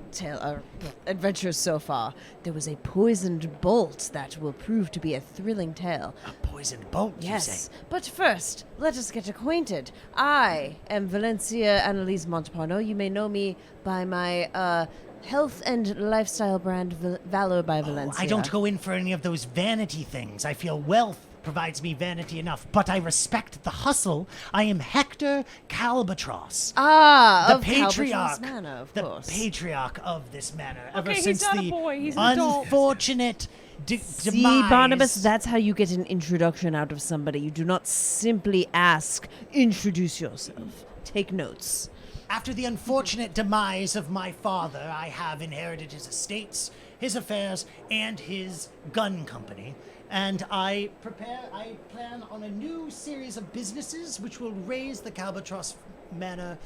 adventures so far. There was a poisoned bolt that will prove to be a thrilling tale. A poisoned bolt, you Yes, say? but first, let us get acquainted. I am Valencia Annalise Montepano. You may know me by my health and lifestyle brand, Valor by Valencia. I don't go in for any of those vanity things. I feel wealth provides me vanity enough, but I respect the hustle. I am Hector Calbatross. Ah, The of Calbatross patriarch, Manor, of the course. patriarch of this manor, ever Okay, he's since not a the boy, he's an adult. unfortunate See, demise. Barnabas, that's how you get an introduction out of somebody. You do not simply ask, introduce yourself. Take notes. After the unfortunate demise of my father, I have inherited his estates, his affairs, and his gun company. And I plan on a new series of businesses which will raise the Calbatross Manor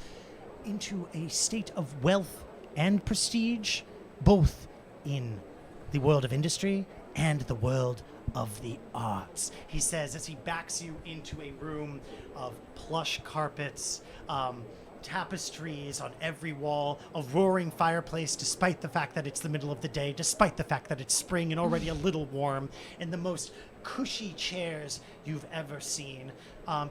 into a state of wealth and prestige, both in the world of industry and the world of the arts. He says as he backs you into a room of plush carpets, tapestries on every wall, a roaring fireplace despite the fact that it's the middle of the day, despite the fact that it's spring and already a little warm, and the most cushy chairs you've ever seen.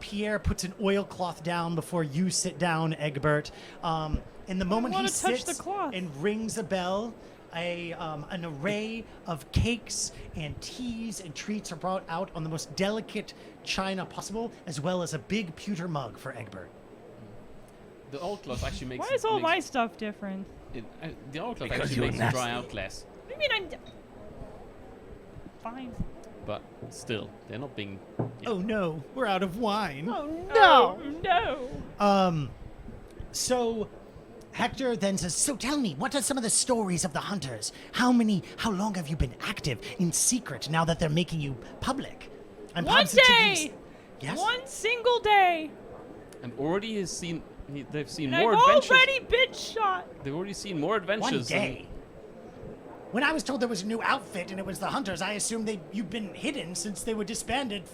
Pierre puts an oilcloth down before you sit down, Egbert. And the moment he wanna touch sits the cloth. and rings a bell, an array of cakes and teas and treats are brought out on the most delicate china possible, as well as a big pewter mug for Egbert. The old cloth actually makes. Why is all my makes stuff different? the old cloth Because actually you're makes it nasty. dry out less, What do you mean fine? but still, they're not being. Yeah. Oh no, we're out of wine. Oh no! No! So Hector then says, so tell me, what are some of the stories of the hunters? How long have you been active in secret now that they're making you public? I'm One positive day! these- Yes? One single day! And already has seen. They've seen And more I've adventures. already been shot! They've already seen more One adventures. day. When I was told there was a new outfit and it was the hunters, I assumed you'd been hidden since they were disbanded,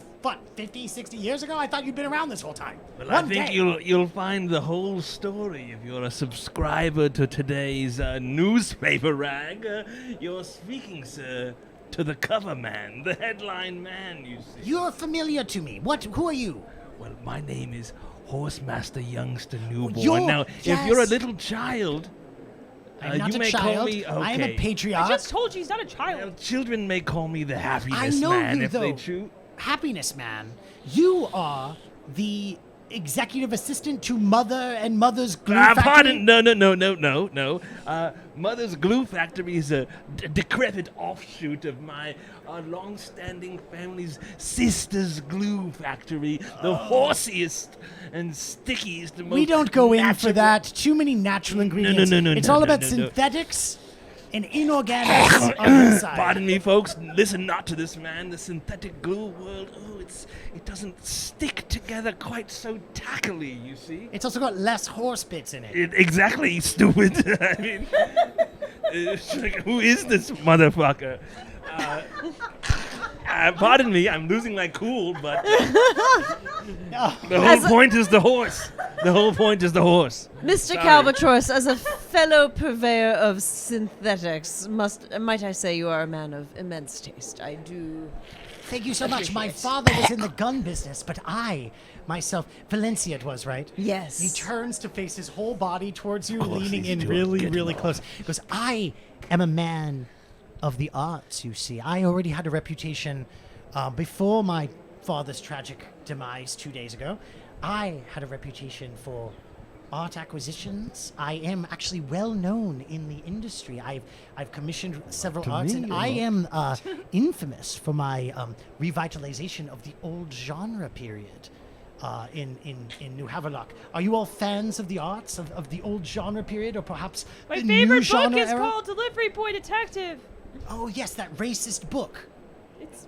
50, 60 years ago? I thought you'd been around this whole time. Well, One I think day. you'll find the whole story if you're a subscriber to today's newspaper rag. You're speaking, sir, to the cover man, the headline man, you see. You're familiar to me. Who are you? Well, my name is Horsemaster Youngster Newborn. You're- Now, yes. if you're a little child, I'm not you a may child. call me. Okay. I am a patriarch. I just told you he's not a Well, child. children may call me the happiness I know man you, if they though. choose. Happiness man. You are the executive assistant to Mother and Mother's Glue Factory. Pardon. No. Mother's Glue Factory is a decrepit offshoot of my long-standing family's sister's glue factory, the horsiest and stickiest and most We don't go in for natural- that. Too many natural ingredients. no, It's no, all no, about no. synthetics and inorganics on the side. Pardon me, folks. Listen not to this man. The synthetic glue world. Oh, it doesn't stick together quite so tackily. You see. It's also got less horse bits in it. Exactly, stupid. I mean, it's like, who is this motherfucker? Pardon me, I'm losing my cool, but the whole point is the horse. The whole point is the horse. Mr. Sorry. Calbatross, as a fellow purveyor of synthetics, might I say you are a man of immense taste. I do. Thank you so much. My father was in the gun business, but I, myself, Valencia it was, right? Yes. He turns to face his whole body towards you, course leaning he's in doing. really, Get really him close. He goes, I am a man of the arts, you see. I already had a reputation before my father's tragic demise 2 days ago. I had a reputation for art acquisitions. I am actually well known in the industry. I've commissioned several arts, and I am infamous for my revitalization of the old genre period in New Haverlock. Are you all fans of the arts of the old genre period, or perhaps My the new favorite book genre is era? called Delivery Boy Detective. Oh yes, that racist book. It's.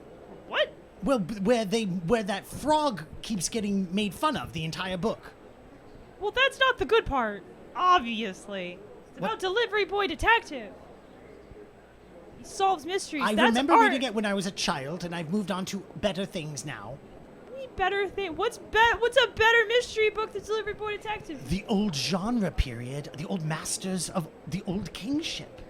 What? Well, where that frog keeps getting made fun of the entire book. Well, that's not the good part. Obviously. It's What? about Delivery Boy Detective. He solves mysteries. I That's remember art. reading it when I was a child, and I've moved on to better things now. Better thing. What's a better mystery book than Delivery Boy Detective? The old genre period, the old masters of the old kingship.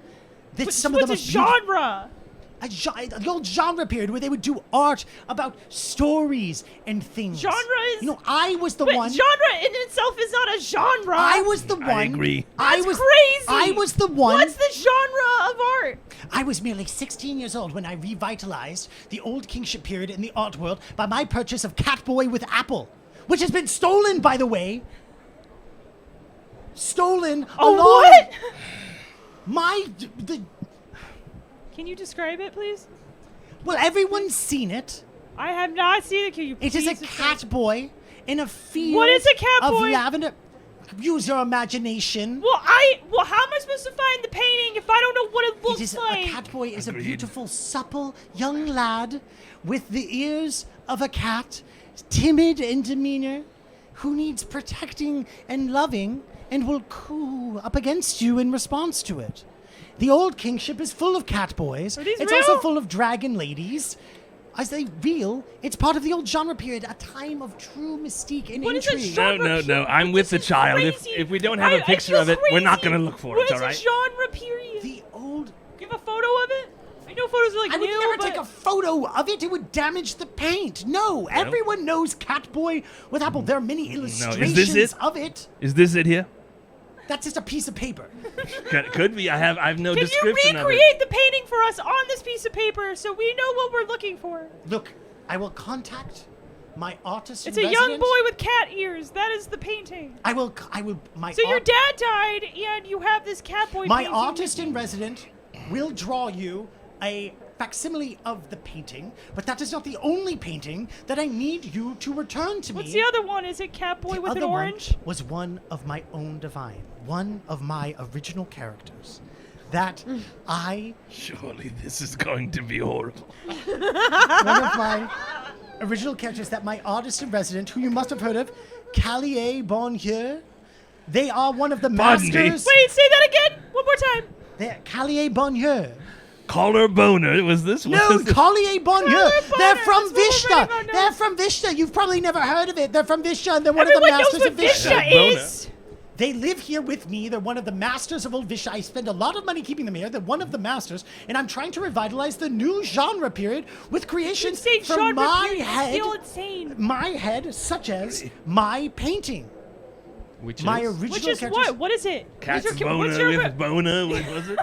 That's What's some of the a most beautiful- genre? the old genre period where they would do art about stories and things. Genre is. You know, I was the Wait, one. genre in itself is not a genre. I was the one. I agree. That's crazy. I was the one. What's the genre of art? I was merely 16 years old when I revitalized the old kingship period in the art world by my purchase of Catboy with Apple, which has been stolen, by the way. Stolen. Oh, along what? Can you describe it, please? Well, everyone's seen it. I have not seen it. Can you It is a please describe- Catboy in a field What is a of Catboy? lavender. Use your imagination. Well, how am I supposed to find the painting if I don't know what it looks It is like? a Catboy is Agreed. a beautiful, supple young lad with the ears of a cat, timid in demeanor, who needs protecting and loving, and will coo up against you in response to it. The old kingship is full of Catboys. Are these It's real? also full of dragon ladies. As they real, it's part of the old genre period, a time of true mystique and What is a intrigue. genre? No. I'm with the This is child. crazy. If we don't have a I picture feel of it, we're not crazy. gonna look for What it. is All right. a genre period? The old. You have a photo of it? I know photos are like I would new, never but take a photo of it. It would damage the paint. No, everyone knows Catboy with Apple. There are many illustrations it? of it. Is this it here? That's just a piece of paper. Could be. I have no can you description of it. recreate the painting for us on this piece of paper so we know what we're looking for? Look, I will contact my artist. It's in a young residence. boy with cat ears. That is the painting. I will. My So your dad died, and you have this cat boy My painting. artist in resident will draw you a facsimile of the painting, but that is not the only painting that I need you to return to me. What's the other one? Is it Catboy The with an other one orange? was one of my own divine, one of my original characters that I, Surely this is going to be horrible. one of my original characters that my artist in resident, who you must have heard of, Callier Bonheur, they are one of the Pardon me? masters. Wait, say that again. One more time. They're Callier Bonheur. Collar boner, was this? No, What is this? Collier Bonheur. Bonheur, They're that's from what we're Vista. writing about now. They're from Vista. You've probably never heard of it. They're from Vista, and they're one of the Everyone knows masters what of Vista. Vista Boner. is. They live here with me. They're one of the masters of Old Vista. I spend a lot of money keeping them here. They're one of the masters, and I'm trying to revitalize the new genre period with creations Say from genre my period, head. Feel insane. My head, such as my painting. Which My is? original Which is characters. what? What is it? Cat's What's your- boner what's your- with boner, what was it?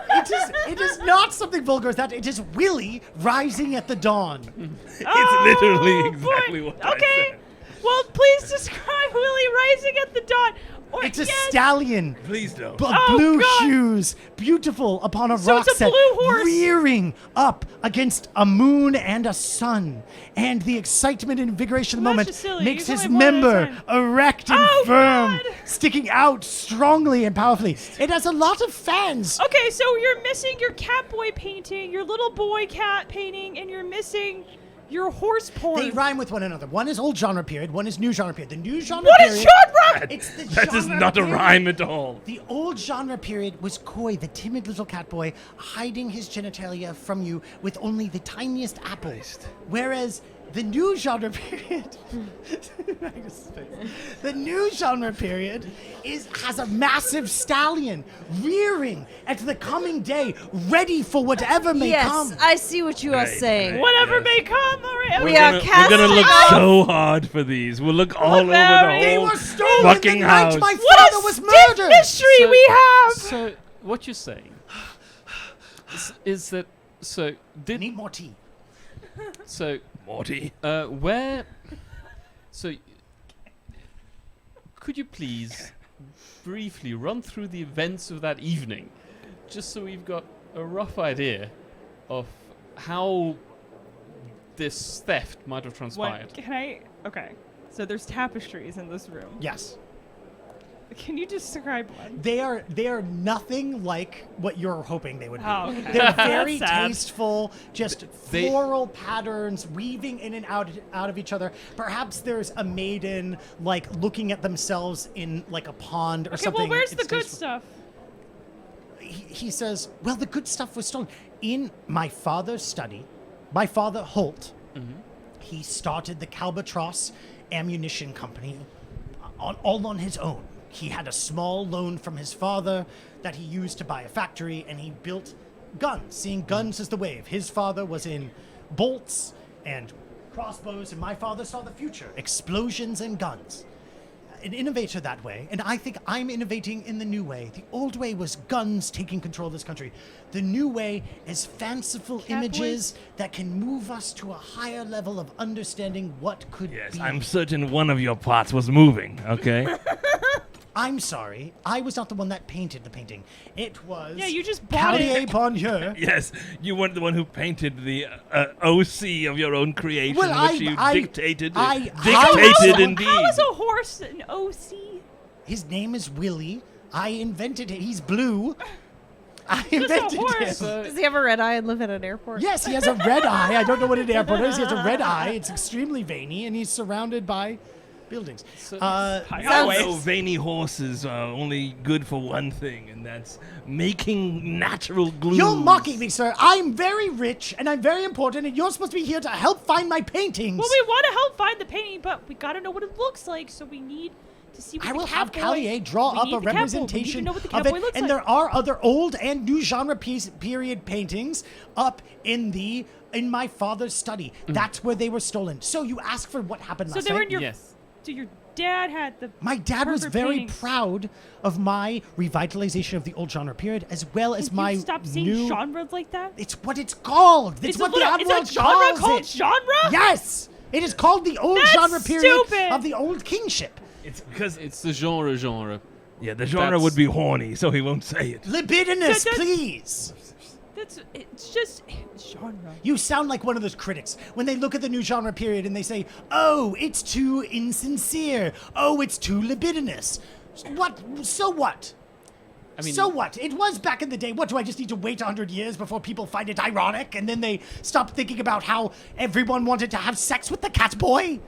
It is not something vulgar as that. It is Willie rising at the dawn. It's literally Oh, exactly boy. what I Okay. said. Well, please describe Willie rising at the dawn. Or It's a yes, stallion. Please don't. Blue God. shoes, beautiful upon a So rock it's a set, blue horse. rearing up against a moon and a sun. And the excitement and invigoration of the Well, moment that's just silly. makes He's his only one at a member time. erect and Oh, firm, God. sticking out strongly and powerfully. It has a lot of fans. Okay, so you're missing your Catboy painting, your little boy cat painting, and you're missing your horse porn. They rhyme with one another. One is old genre period, one is new genre period. The new genre What period. is genre? It's the That is genre not a period. rhyme at all. The old genre period was coy, the timid little cat boy hiding his genitalia from you with only the tiniest apple. Whereas the new genre period, the new genre period has a massive stallion rearing at the coming day, ready for whatever may Yes, come. I see what you are Right, saying. right. Whatever Yes. may come. All right. We okay. are We're gonna look casting so hard for these. We'll look all over very- the They whole were stolen fucking the night house. my What father a was stiff murdered. mystery we have. So what you're saying is that I need more tea. so Morty. where so could you please briefly run through the events of that evening, just so we've got a rough idea of how this theft might have transpired? What, can I? Okay. So there's tapestries in this room. Yes. Can you describe one? They are nothing like what you're hoping they would be. Oh, okay. They're very That's sad. tasteful, just They- floral patterns weaving in and out of each other. Perhaps there's a maiden like looking at themselves in like a pond or Okay, something. well, where's It's the good tasteful. stuff? He says, well, the good stuff was stolen. In my father's study, my father, Holt, he started the Calbatross ammunition company all on his own. He had a small loan from his father that he used to buy a factory, and he built guns, seeing guns as the wave. His father was in bolts and crossbows, and my father saw the future, explosions and guns. An innovator that way, and I think I'm innovating in the new way. The old way was guns taking control of this country. The new way is fanciful Catboy? images that can move us to a higher level of understanding what could Yes, be. I'm certain one of your parts was moving, okay? I'm sorry, I was not the one that painted the painting. It was Yeah, you just bought Callier it. Bonheur. Yes, you weren't the one who painted the OC of your own creation, Well, which you I- dictated. I- Dictated I- indeed. How is a horse an OC? His name is Willie. I invented it. He's blue. I Just a invented horse. him. Does he have a red eye and live at an airport? Yes, he has a red eye. I don't know what an airport is. He has a red eye. It's extremely veiny, and he's surrounded by buildings. So- I know veiny horses are only good for one thing, and that's making natural glue. You're mocking me, sir. I'm very rich, and I'm very important, and you're supposed to be here to help find my paintings. Well, we want to help find the painting, but we got to know what it looks like, so we need to see what I the will have Catboy- Callier draw we up need a the Catboy. We need to representation know what the of Catboy it, looks and like. there are other old and new genre period paintings up in my father's study. That's where they were stolen. So you asked for what happened So last they were night. in your. Yes. So your dad had the. My dad was perfect very paintings. proud of my revitalization of the old genre period, as well as Can my you stop saying new. genres like that? It's what it's called. It's It's what a the little- odd it's a world genre calls called it. genre? Yes, it is called the old That's genre period stupid. of the old kingship. It's because It's the genre. yeah, the genre That's- would be horny, so he won't say it. Libidinous, So does- please. It's just genre. You sound like one of those critics when they look at the new genre period and they say, "Oh, it's too insincere. Oh, it's too libidinous." What? So what? I mean, So what? It was back in the day. What, do I just need to wait 100 years before people find it ironic and then they stop thinking about how everyone wanted to have sex with the Catboy?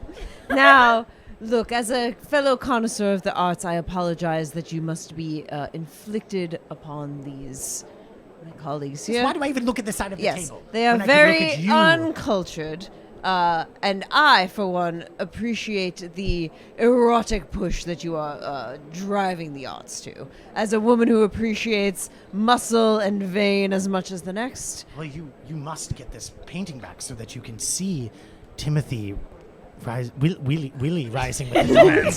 Now, look, as a fellow connoisseur of the arts, I apologize that you must be inflicted upon these my colleagues here. Why do I even look at the side of the Yes, table? they are when I could look very at you? uncultured. And I, for one, appreciate the erotic push that you are driving the arts to. As a woman who appreciates muscle and vein as much as the next. Well, you must get this painting back so that you can see Timothy Willie rising with the Man's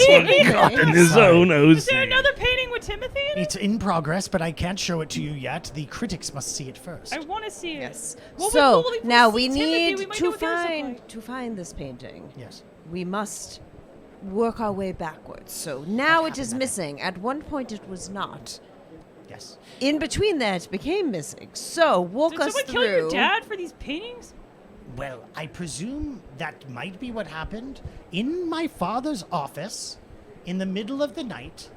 got in his own Is there OC. another painting with Timothy in it? It's in progress, but I can't show it to you yet. The critics must see it first. I want to see it. Yes. Well, So if now see we Timothy, need we might know to what theirs look find like. this painting. Yes. We must work our way backwards. So now What it is happened? missing. At one point it was not. Yes. In between that, it became missing. So walk Did us someone through. kill your dad for these paintings? Well, I presume that might be what happened. In my father's office, in the middle of the night,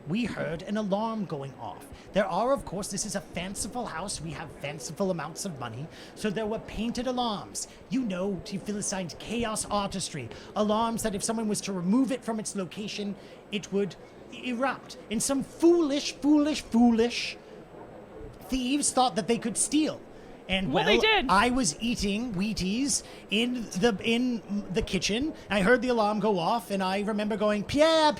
we heard an alarm going off. There are, of course, this is a fanciful house. We have fanciful amounts of money. So there were painted alarms. You know, to Philistines, chaos artistry. Alarms that if someone was to remove it from its location, it would erupt. And some foolish thieves thought that they could steal. And Well, they did. I was eating Wheaties in the kitchen. I heard the alarm go off, and I remember going, Pierre,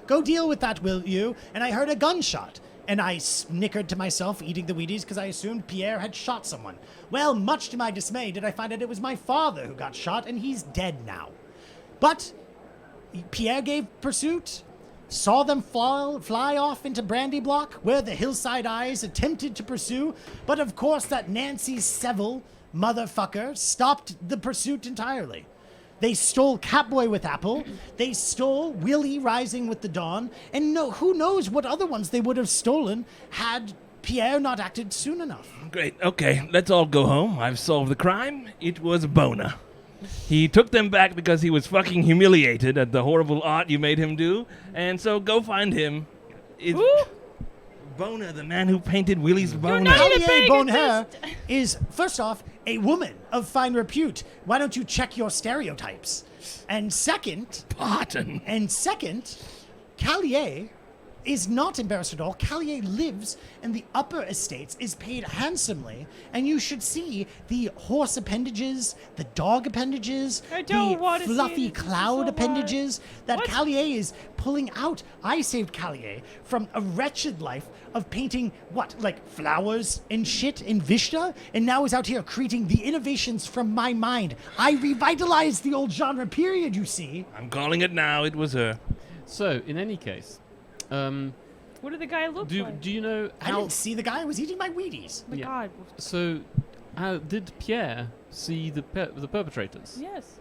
go deal with that, will you? And I heard a gunshot. And I snickered to myself eating the Wheaties because I assumed Pierre had shot someone. Well, much to my dismay, did I find out it was my father who got shot, and he's dead now. But Pierre gave pursuit, saw them fly off into Brandy Block, where the Hillside Eyes attempted to pursue, but of course that Nancy Seville motherfucker stopped the pursuit entirely. They stole Catboy with Apple, they stole Willie Rising with the Dawn, and who knows what other ones they would have stolen had Pierre not acted soon enough. Great. Okay, let's all go home. I've solved the crime. It was Bona. He took them back because he was fucking humiliated at the horrible art you made him do. And so go find him. It's Who? Bona, the man who painted Willie's Bona. not even Collier big, Bonheur it's just- is, first off, a woman of fine repute. Why don't you check your stereotypes? And second, Pardon. Callier is not embarrassed at all. Callier lives in the upper estates, is paid handsomely, and you should see the horse appendages, the dog appendages, I don't the wanna see fluffy it. This is cloud so appendages that What? Callier is pulling out. I saved Callier from a wretched life of painting, like flowers and shit in Vishta, and now is out here creating the innovations from my mind. I revitalized the old genre period, you see. I'm calling it now. It was her. So, in any case, What did the guy look like? do you know I how? didn't see the guy. I was eating my Wheaties. Oh my Yeah. God. So, how did Pierre see the perpetrators? Yes.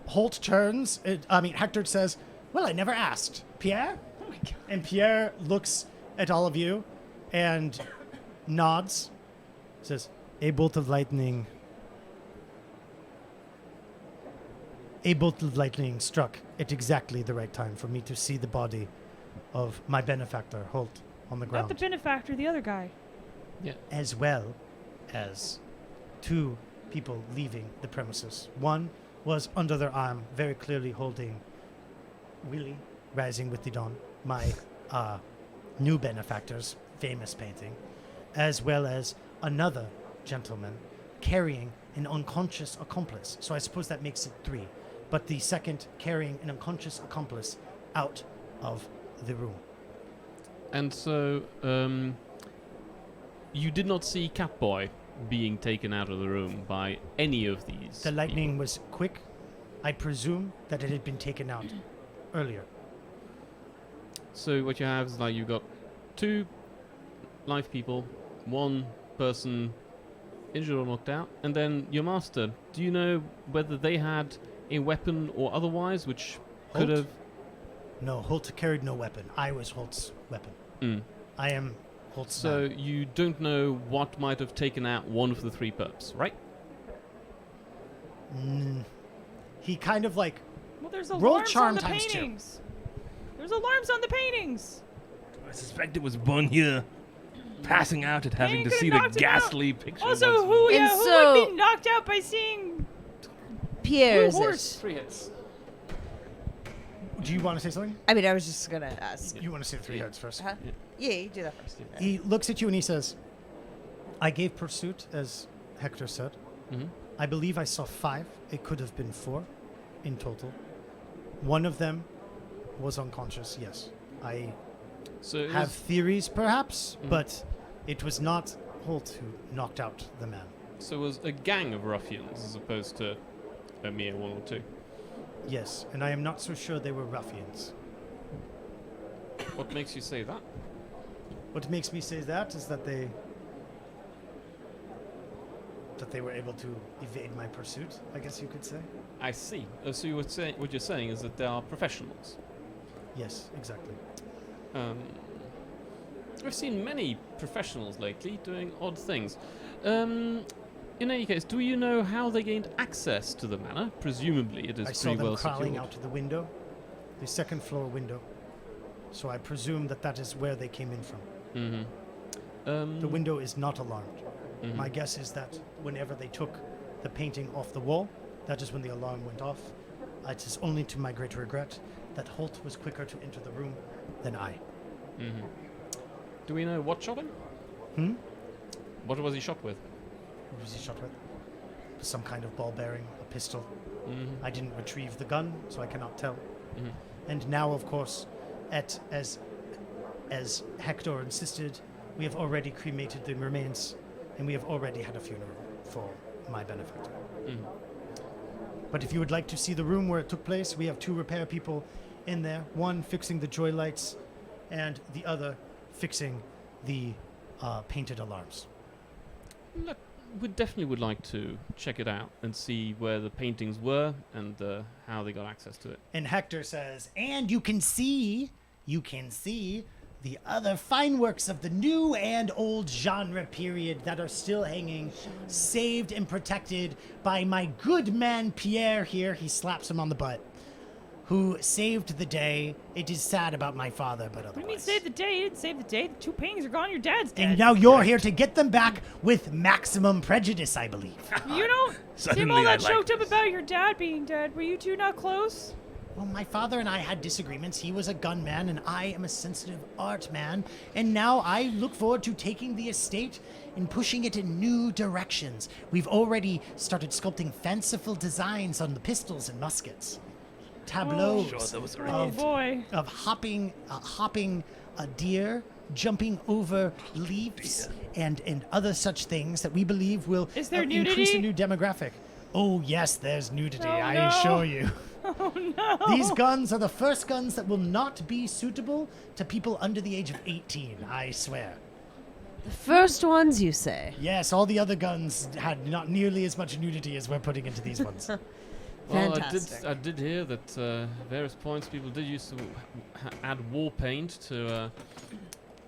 Holt turns. Hector says, "Well, I never asked. Pierre?" Oh my God. And Pierre looks at all of you and nods. Says, "A bolt of lightning. A bolt of lightning struck at exactly the right time for me to see the body of my benefactor, Holt, on the Not ground. the benefactor, the other guy. As well as two people leaving the premises. One was under their arm, very clearly holding Willie, Rising with the Dawn, my new benefactor's famous painting, as well as another gentleman carrying an unconscious accomplice. So I suppose that makes it three. But the second carrying an unconscious accomplice out of the room. And so, you did not see Catboy being taken out of the room by any of these. The lightning was quick. I presume that it had been taken out earlier. So what you have is like you've got two live people, one person injured or knocked out, and then your master. Do you know whether they had a weapon or otherwise, which could Holt? have? No, Holt carried no weapon. I was Holt's weapon. Mm. I am Holt's So man. you don't know what might have taken out one of the 3 pups, right? He kind of like Well, there's Roll alarms charm on the times 2. paintings. There's alarms on the paintings. I suspect it was Bunya passing out at having to could've see the knocked him out. ghastly picture. Also, once who, more. And who so- would be knocked out by seeing Pierre, blue is horse? it? 3 hits. Do you want to say something? I mean, I was just gonna ask. You want to say the 3 heads first? Huh? Yeah, you do that first. He looks at you and he says, I gave pursuit, as Hector said. Mm-hmm. I believe I saw 5. It could have been 4 in total. One of them was unconscious, yes. I So it have was, theories, perhaps, Mhm. but it was not Holt who knocked out the man. so it was a gang of ruffians as opposed to a mere 1 or 2. Yes, and I am not so sure they were ruffians. What makes you say that? What makes me say that is that they were able to evade my pursuit, I guess you could say. I see. So you would say, what you're saying is that they are professionals. Yes, exactly. We've seen many professionals lately doing odd things. In any case, do you know how they gained access to the manor? Presumably it is I saw pretty them well crawling secured. out to the window, the second floor window. So I presume that that is where they came in from. Mm-hmm. The window is not alarmed. Mhm. My guess is that whenever they took the painting off the wall, that is when the alarm went off. It is only to my great regret that Holt was quicker to enter the room than I. Mm-hmm. Do we know what shot him? Hmm? What was he shot with? What was he shot with? Some kind of ball bearing, a pistol. Mm-hmm. I didn't retrieve the gun, so I cannot tell. Mm-hmm. And now, of course, as Hector insisted, we have already cremated the remains, and we have already had a funeral for my benefactor. Mm-hmm. But if you would like to see the room where it took place, we have 2 repair people in there. One fixing the joy lights, and the other fixing the painted alarms. Look, we definitely would like to check it out and see where the paintings were and how they got access to it. And Hector says, and you can see the other fine works of the new and old genre period that are still hanging, saved and protected by my good man Pierre here. He slaps him on the butt. Who saved the day. It is sad about my father, but What do you mean otherwise. save the day? You didn't save the day. The 2 paintings are gone. Your dad's dead. And now you're here to get them back with maximum prejudice, I believe. You don't seem Suddenly all I that like choked up this. about your dad being dead. Were you 2 not close? Well, my father and I had disagreements. He was a gunman, and I am a sensitive art man. And now I look forward to taking the estate and pushing it in new directions. We've already started sculpting fanciful designs on the pistols and muskets. Tableaus Sure, that was Oh already boy. of hopping a deer, jumping over leaves, and other such things that we believe will Is there increase a nudity? new demographic. Oh, yes, there's nudity, Oh, I no. assure you. Oh no. These guns are the first guns that will not be suitable to people under the age of 18, I swear. The first ones, you say? Yes, all the other guns had not nearly as much nudity as we're putting into these ones. Well, Fantastic. I did hear that various points people did used to add war paint to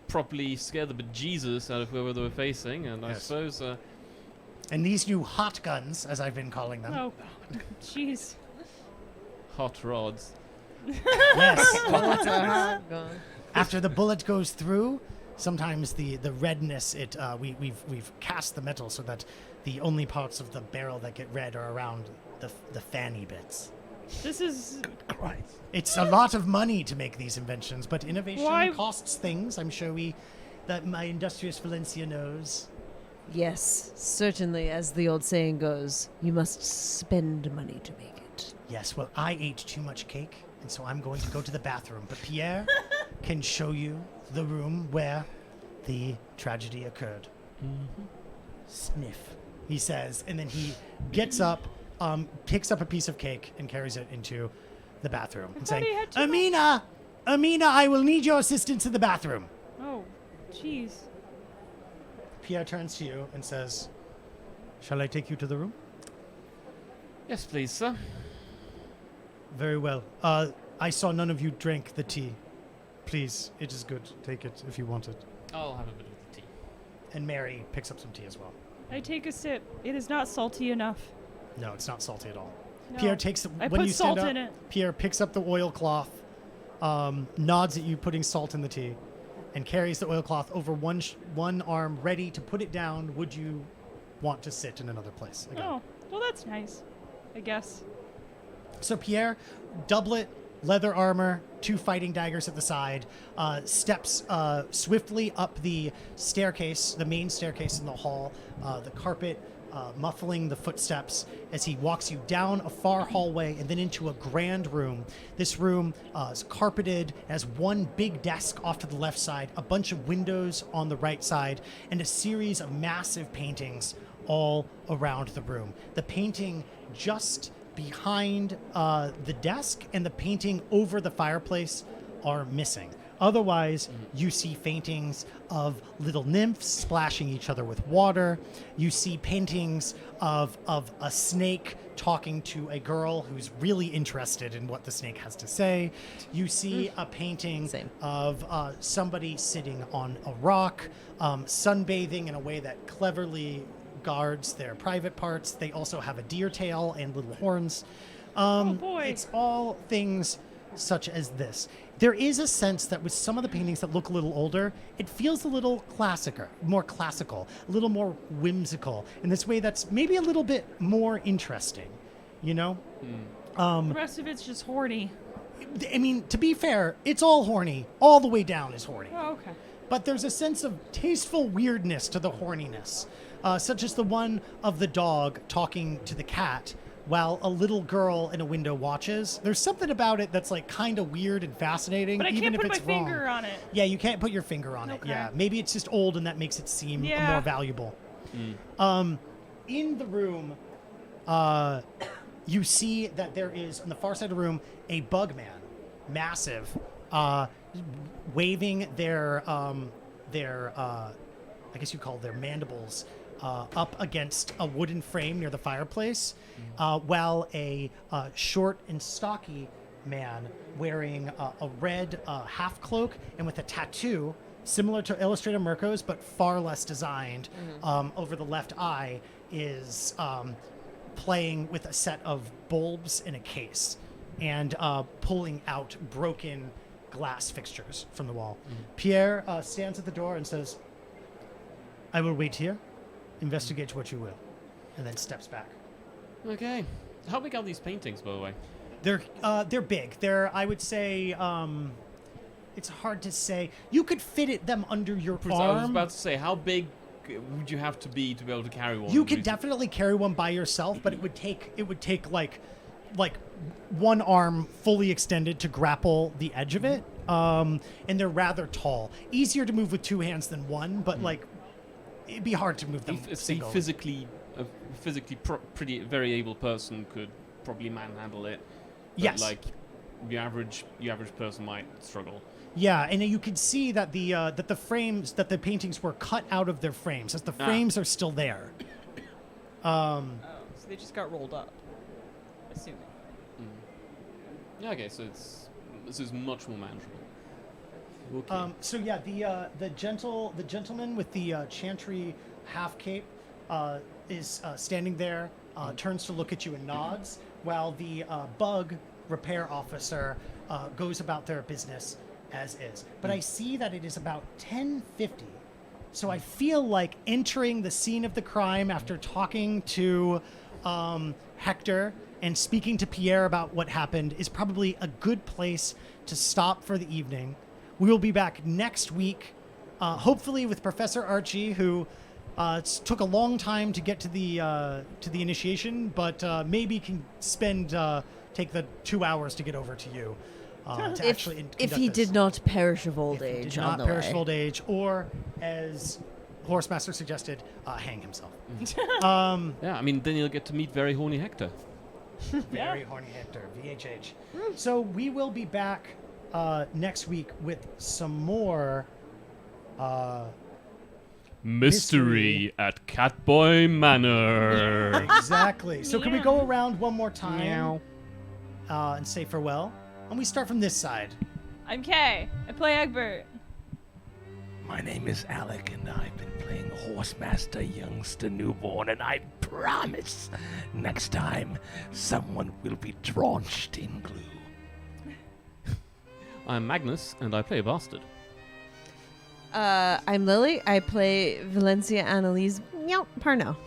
properly scare the bejesus out of whoever they were facing, and I Yes. suppose And these new hot guns, as I've been calling them, Oh, jeez. hot rods. yes, after the bullet goes through, sometimes the redness we've cast the metal so that the only parts of the barrel that get red are around the fanny bits. This is Christ. It's a lot of money to make these inventions, but innovation Why- costs things. I'm sure that my industrious Valencia knows. Yes, certainly, as the old saying goes, you must spend money to make it. Yes, well, I ate too much cake, and so I'm going to go to the bathroom. But Pierre can show you the room where the tragedy occurred. Sniff, he says, and then he gets up, picks up a piece of cake, and carries it into the bathroom, and thought saying, he had too Amina, I will need your assistance in the bathroom. Oh, jeez. Pierre turns to you and says, shall I take you to the room? Yes, please, sir. Very well. I saw none of you drank the tea. Please, it is good. Take it if you want it. I'll have a bit of And Mary picks up some tea as well. I take a sip. It is not salty enough. No, it's not salty at all. No. Pierre takes I when put you stand salt up. in it. Pierre picks up the oilcloth, nods at you, putting salt in the tea, and carries the oilcloth over one arm, ready to put it down. Would you want to sit in another place again? Oh, well, that's nice. I guess. So Pierre, doublet, leather armor, 2 fighting daggers at the side, steps swiftly up the staircase, the main staircase in the hall, the carpet muffling the footsteps as he walks you down a far hallway and then into a grand room. This room is carpeted, has one big desk off to the left side, a bunch of windows on the right side, and a series of massive paintings all around the room. The painting just behind the desk and the painting over the fireplace are missing. Otherwise, you see paintings of little nymphs splashing each other with water. You see paintings of a snake talking to a girl who's really interested in what the snake has to say. You see a painting of somebody sitting on a rock, sunbathing in a way that cleverly guards their private parts. They also have a deer tail and little horns. Oh boy. It's all things such as this. There is a sense that with some of the paintings that look a little older, it feels a little more classical, a little more whimsical, in this way that's maybe a little bit more interesting, you know? The rest of it's just horny. I mean, to be fair, it's all horny. All the way down is horny. Oh, okay. But there's a sense of tasteful weirdness to the horniness, such as the one of the dog talking to the cat while a little girl in a window watches. There's something about it that's like kind of weird and fascinating, But I even can't if put my it's wrong. finger on it. Yeah, you can't put your finger on it. Okay. Yeah, maybe it's just old and that makes it seem Yeah. more valuable. In the room, you see that there is on the far side of the room a bug man, massive, waving their I guess you call their mandibles up against a wooden frame near the fireplace, while a short and stocky man wearing a red half cloak and with a tattoo similar to Illustrator Mirko's but far less designed over the left eye is playing with a set of bulbs in a case and pulling out broken glass fixtures from the wall. Pierre stands at the door and says, "I will wait here. Investigate what you will," and then steps back. Okay. How big are these paintings, by the way? They're big. They're, I would say, it's hard to say. You could fit them under your I was arm. about to say, how big would you have to be able to carry one? You could definitely carry one by yourself, but it would take like one arm fully extended to grapple the edge of it. And they're rather tall. Easier to move with 2 hands than one, but like it'd be hard to move them a single. physically pretty very able person could probably manhandle it. But Yes. like the average person might struggle. Yeah, and you can see that the paintings were cut out of their frames, as the frames are still there. So they just got rolled up. Assuming. Yeah, okay, so this is much more manageable. Okay. So yeah, the gentleman with the chantry half cape is standing there, turns to look at you and nods, while the bug repair officer goes about their business as is. But I see that it is about 10:50, so I feel like entering the scene of the crime after talking to Hector and speaking to Pierre about what happened is probably a good place to stop for the evening. We will be back next week, hopefully with Professor Archie, who took a long time to get to the initiation, but maybe can take the 2 hours to get over to you. To actually If conduct he this. did not perish of old If he age did on not the perish way. of old age, or as Horsemaster suggested, hang himself. Yeah, I mean, then you'll get to meet very horny Hector. Very horny Hector, VHH. So we will be back next week with some more Mystery at Catboy Manor. Exactly. So can we Yeah. go around one more time and say farewell? And we start from this side. I'm Kay. I play Egbert. My name is Alec, and I've been playing Horsemaster Youngster Newborn, and I promise next time someone will be drenched in glue. I'm Magnus, and I play a bastard. I'm Lily. I play Valencia Annalise Parnell.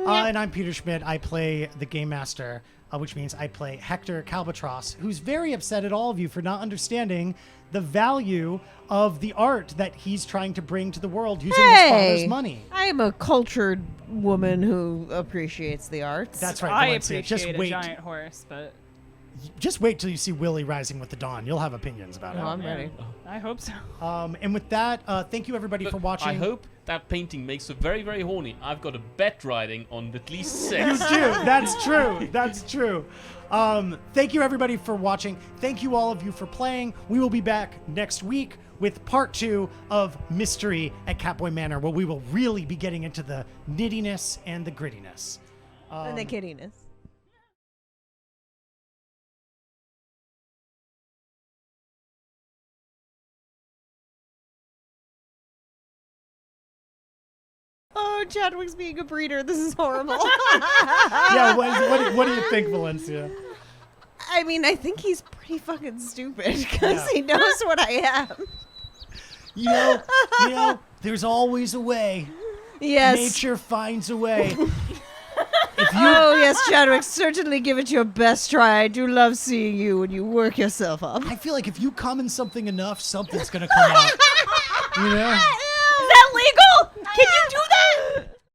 And I'm Peter Schmidt. I play the Game Master, which means I play Hector Calbatross, who's very upset at all of you for not understanding the value of the art that he's trying to bring to the world using his father's money. I am a cultured woman who appreciates the arts. That's right, I Valencia. appreciate Just wait. a giant horse, but Just wait till you see Willie rising with the dawn. You'll have opinions about Oh, it. I'm ready. I hope so. And with that, thank you everybody for watching. I hope that painting makes her very, very horny. I've got a bet riding on at least You 6. do. That's true. That's true. Thank you everybody for watching. Thank you all of you for playing. We will be back next week with part 2 of Mystery at Catboy Manor, where we will really be getting into the nittiness and the grittiness. And the kiddiness. Oh, Chadwick's being a breeder. This is horrible. Yeah, what do you think, Valencia? I mean, I think he's pretty fucking stupid because he knows what I am. You know, there's always a way. Yes. Nature finds a way. Oh, yes, Chadwick, certainly give it your best try. I do love seeing you when you work yourself up. I feel like if you come in something enough, something's gonna come out. You know?